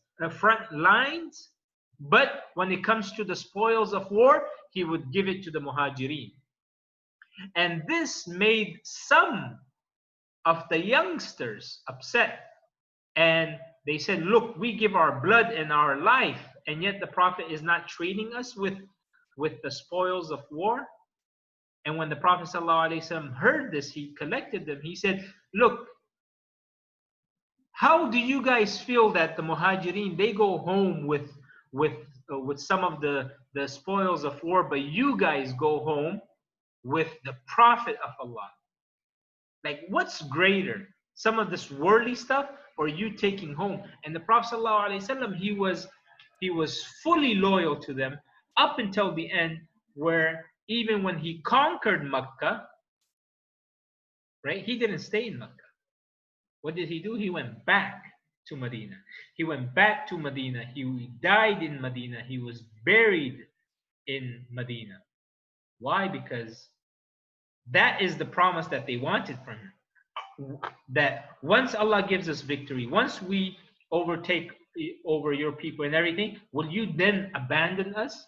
but when it comes to the spoils of war, he would give it to the Muhajirin. And this made some of the youngsters upset. And they said, "Look, we give our blood and our life, and yet the Prophet is not treating us with the spoils of war." And when the Prophet ﷺ heard this, he collected them. He said, "Look, how do you guys feel that the Muhajirin, they go home with some of the spoils of war, but you guys go home with the Prophet of Allah? Like, what's greater, some of this worldly stuff or you taking home?" And the Prophet ﷺ, he was fully loyal to them up until the end, where even when he conquered Mecca, right, he didn't stay in Mecca. What did he do? He went back to Medina. He went back to Medina. He died in Medina. He was buried in Medina. Why? Because that is the promise that they wanted from him. That once Allah gives us victory, once we overtake over your people and everything, will you then abandon us?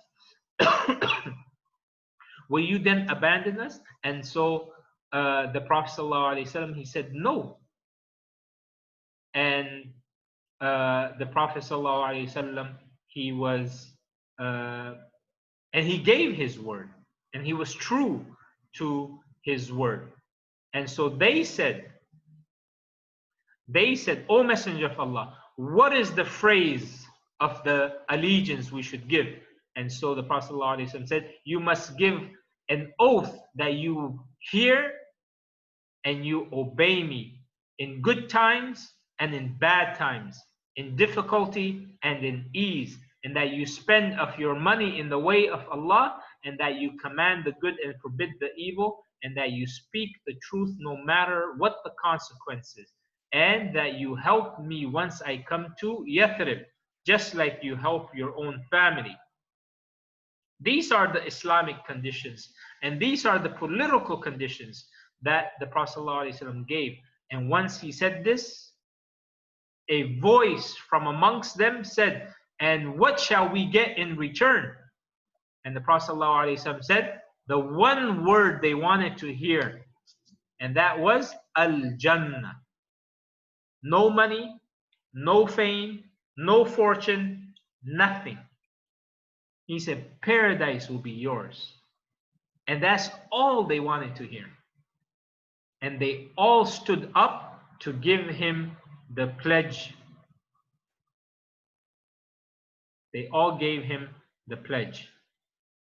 Will you then abandon us? And so the Prophet ﷺ, he said no. And the Prophet ﷺ, he was and he gave his word, and he was true to his word. And so they said, "O Messenger of Allah, what is the phrase of the allegiance we should give?" And so the Prophet ﷺ said, "You must give an oath that you hear and you obey me in good times and in bad times, in difficulty and in ease, and that you spend of your money in the way of Allah, and that you command the good and forbid the evil, and that you speak the truth no matter what the consequences, and that you help me once I come to Yathrib, just like you help your own family." These are the Islamic conditions, and these are the political conditions that the Prophet ﷺ gave. And once he said this, a voice from amongst them said, "And what shall we get in return?" And the Prophet ﷺ said the one word they wanted to hear, and that was Al-Jannah. No money, no fame, no fortune, nothing. He said, paradise will be yours. And that's all they wanted to hear. And they all stood up to give him the pledge. They all gave him the pledge.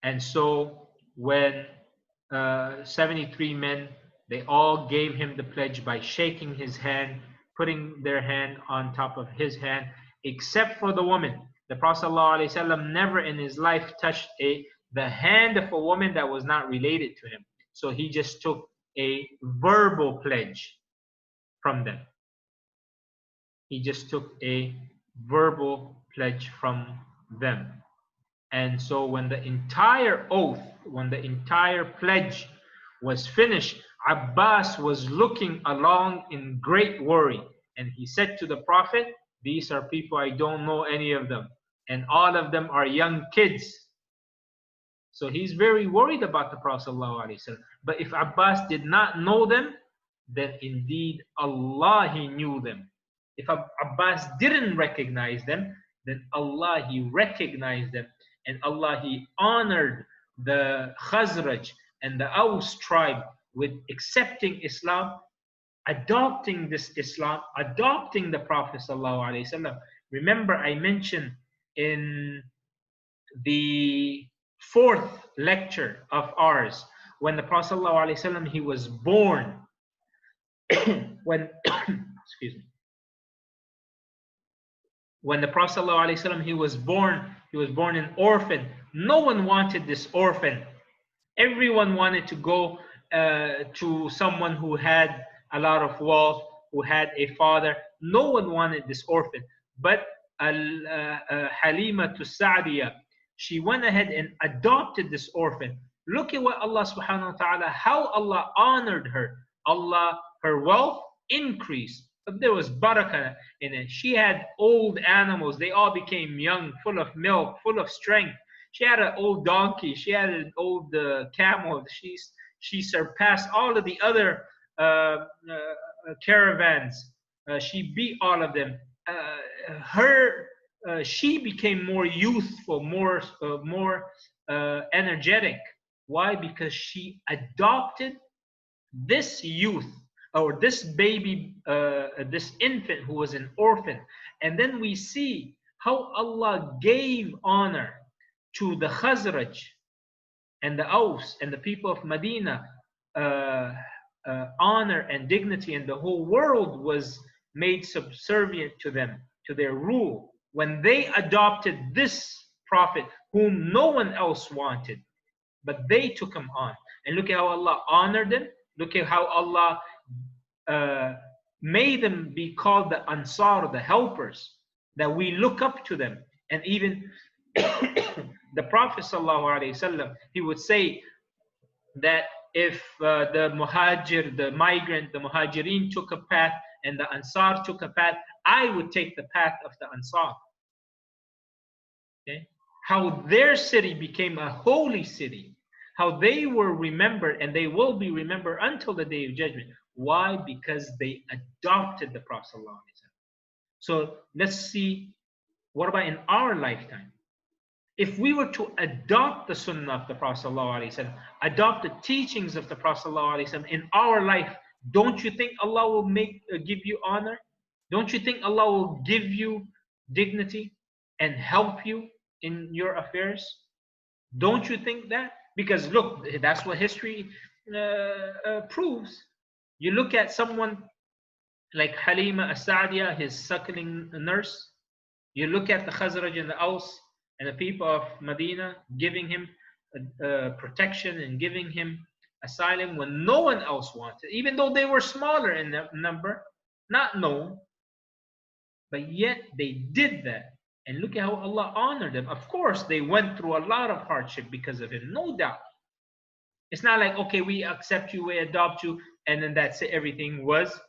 And so when 73 men, they all gave him the pledge by shaking his hand, putting their hand on top of his hand, except for the woman. The Prophet ﷺ never in his life touched the hand of a woman that was not related to him. So he just took a verbal pledge from them. He just took a verbal pledge from them. And so when the entire oath, when the entire pledge was finished, Abbas was looking along in great worry. And he said to the Prophet, "These are people, I don't know any of them. And all of them are young kids." So he's very worried about the Prophet ﷺ. But if Abbas did not know them, then indeed Allah, He knew them. If Abbas didn't recognize them, then Allah, He recognized them. And Allah, He honored the Khazraj and the Aus tribe with accepting Islam, adopting this Islam, adopting the Prophet ﷺ. Remember, I mentioned in the fourth lecture of ours, when the Prophet ﷺ, he was born, when excuse me, when the Prophet ﷺ, he was born an orphan. No one wanted this orphan. Everyone wanted to go to someone who had a lot of wealth, who had a father. No one wanted this orphan. But Halima to Sa'diyah, she went ahead and adopted this orphan. Look at what Allah subhanahu wa ta'ala, how Allah honored her. Allah, her wealth increased. But there was barakah in it. She had old animals. They all became young, full of milk, full of strength. She had an old donkey. She had an old camel. She surpassed all of the other caravans. She beat all of them. She became more youthful, more energetic. Why? Because she adopted this youth, or this baby, this infant who was an orphan. And then we see how Allah gave honor to the Khazraj and the Aus and the people of Medina, honor and dignity, and the whole world was made subservient to them, to their rule, when they adopted this prophet whom no one else wanted, but they took him on. And look at how Allah honored them. Look at how Allah made them be called the Ansar, the helpers, that we look up to them. And even the Prophet ﷺ, he would say that if the muhajir, the migrant, the muhajirin took a path and the Ansar took a path, I would take the path of the Ansar. Okay? How their city became a holy city, how they were remembered, and they will be remembered until the Day of Judgment. Why? Because they adopted the Prophet ﷺ. So let's see, what about in our lifetime? If we were to adopt the Sunnah of the Prophet ﷺ, adopt the teachings of the Prophet ﷺ in our life, don't you think Allah will give you honor? Don't you think Allah will give you dignity and help you in your affairs? Don't you think that? Because look, that's what history proves. You look at someone like Halima as-Sa'diyah, his suckling nurse. You look at the Khazraj and the Aus and the people of Medina giving him protection and giving him asylum when no one else wanted, even though they were smaller in number, not known, but yet they did that And look at how Allah honored them. Of course, they went through a lot of hardship because of him, no doubt. It's not like, okay, we accept you, we adopt you, and then that's it. Everything was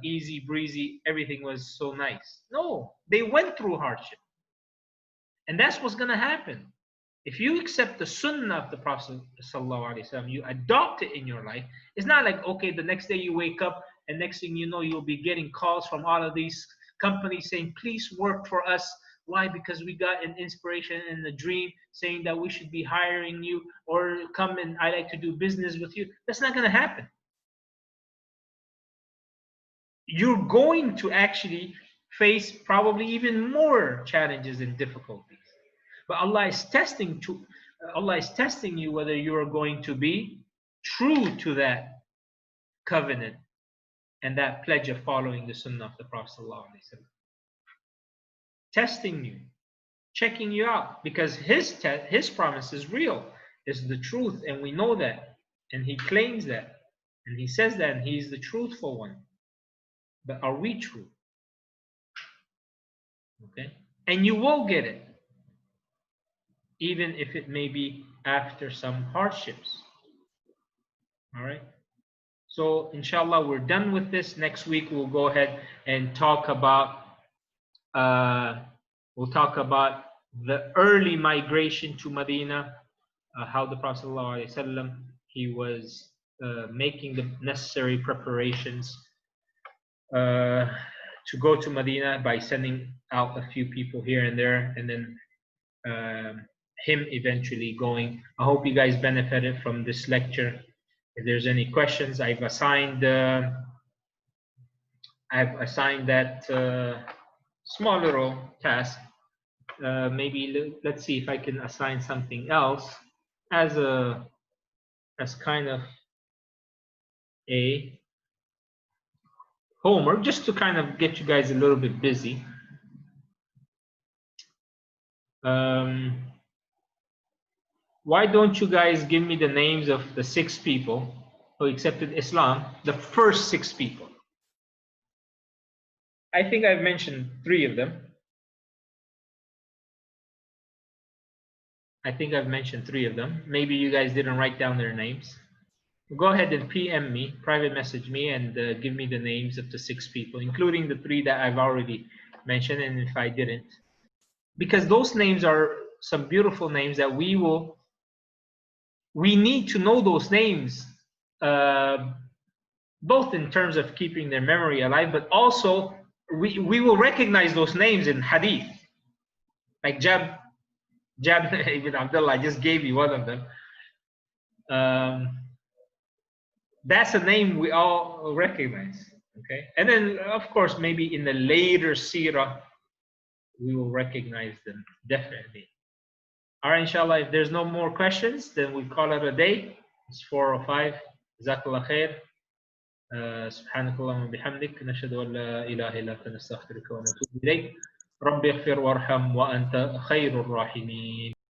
easy breezy. Everything was so nice. No, they went through hardship. And that's what's going to happen. If you accept the sunnah of the Prophet ﷺ, you adopt it in your life, it's not like, okay, the next day you wake up and next thing you know, you'll be getting calls from all of these companies saying, please work for us. Why? Because we got an inspiration and a dream saying that we should be hiring you, or come and I like to do business with you. That's not going to happen. You're going to actually face probably even more challenges and difficulties. But Allah is testing you whether you are going to be true to that covenant and that pledge of following the sunnah of the Prophet ﷺ. Testing you, checking you out, because his promise is real, is the truth, and we know that, and he claims that, and he says that, and he's the truthful one. But are we true? Okay, and you will get it, even if it may be after some hardships. All right. So inshallah, we're done with this. Next week we'll go ahead and talk about the early migration to Medina, how the Prophet ﷺ, he was making the necessary preparations to go to Medina by sending out a few people here and there, and then him eventually going. I hope you guys benefited from this lecture. If there's any questions, I've assigned that small little task. Maybe let's see if I can assign something else as kind of a homework, just to kind of get you guys a little bit busy. Why don't you guys give me the names of the 6 people who accepted Islam, the first 6 people? I think I've mentioned 3 of them. Maybe you guys didn't write down their names. Go ahead and PM me, private message me, and give me the names of the 6 people, including the 3 that I've already mentioned, and if I didn't. Because those names are some beautiful names that we need to know those names, both in terms of keeping their memory alive, but also we will recognize those names in hadith. Like Jab ibn Abdullah, I just gave you one of them. That's a name we all recognize. Okay, and then of course maybe in the later Seerah we will recognize them definitely. All right, inshallah, if there's no more questions, then we call it a day. It's 4:05. Jazakallah khair. سبحانك اللهم وبحمدك نشهد أن لا إله إلا أنت نستغفرك ونتوب إليك رب اغفر وارحم وأنت خير الراحمين.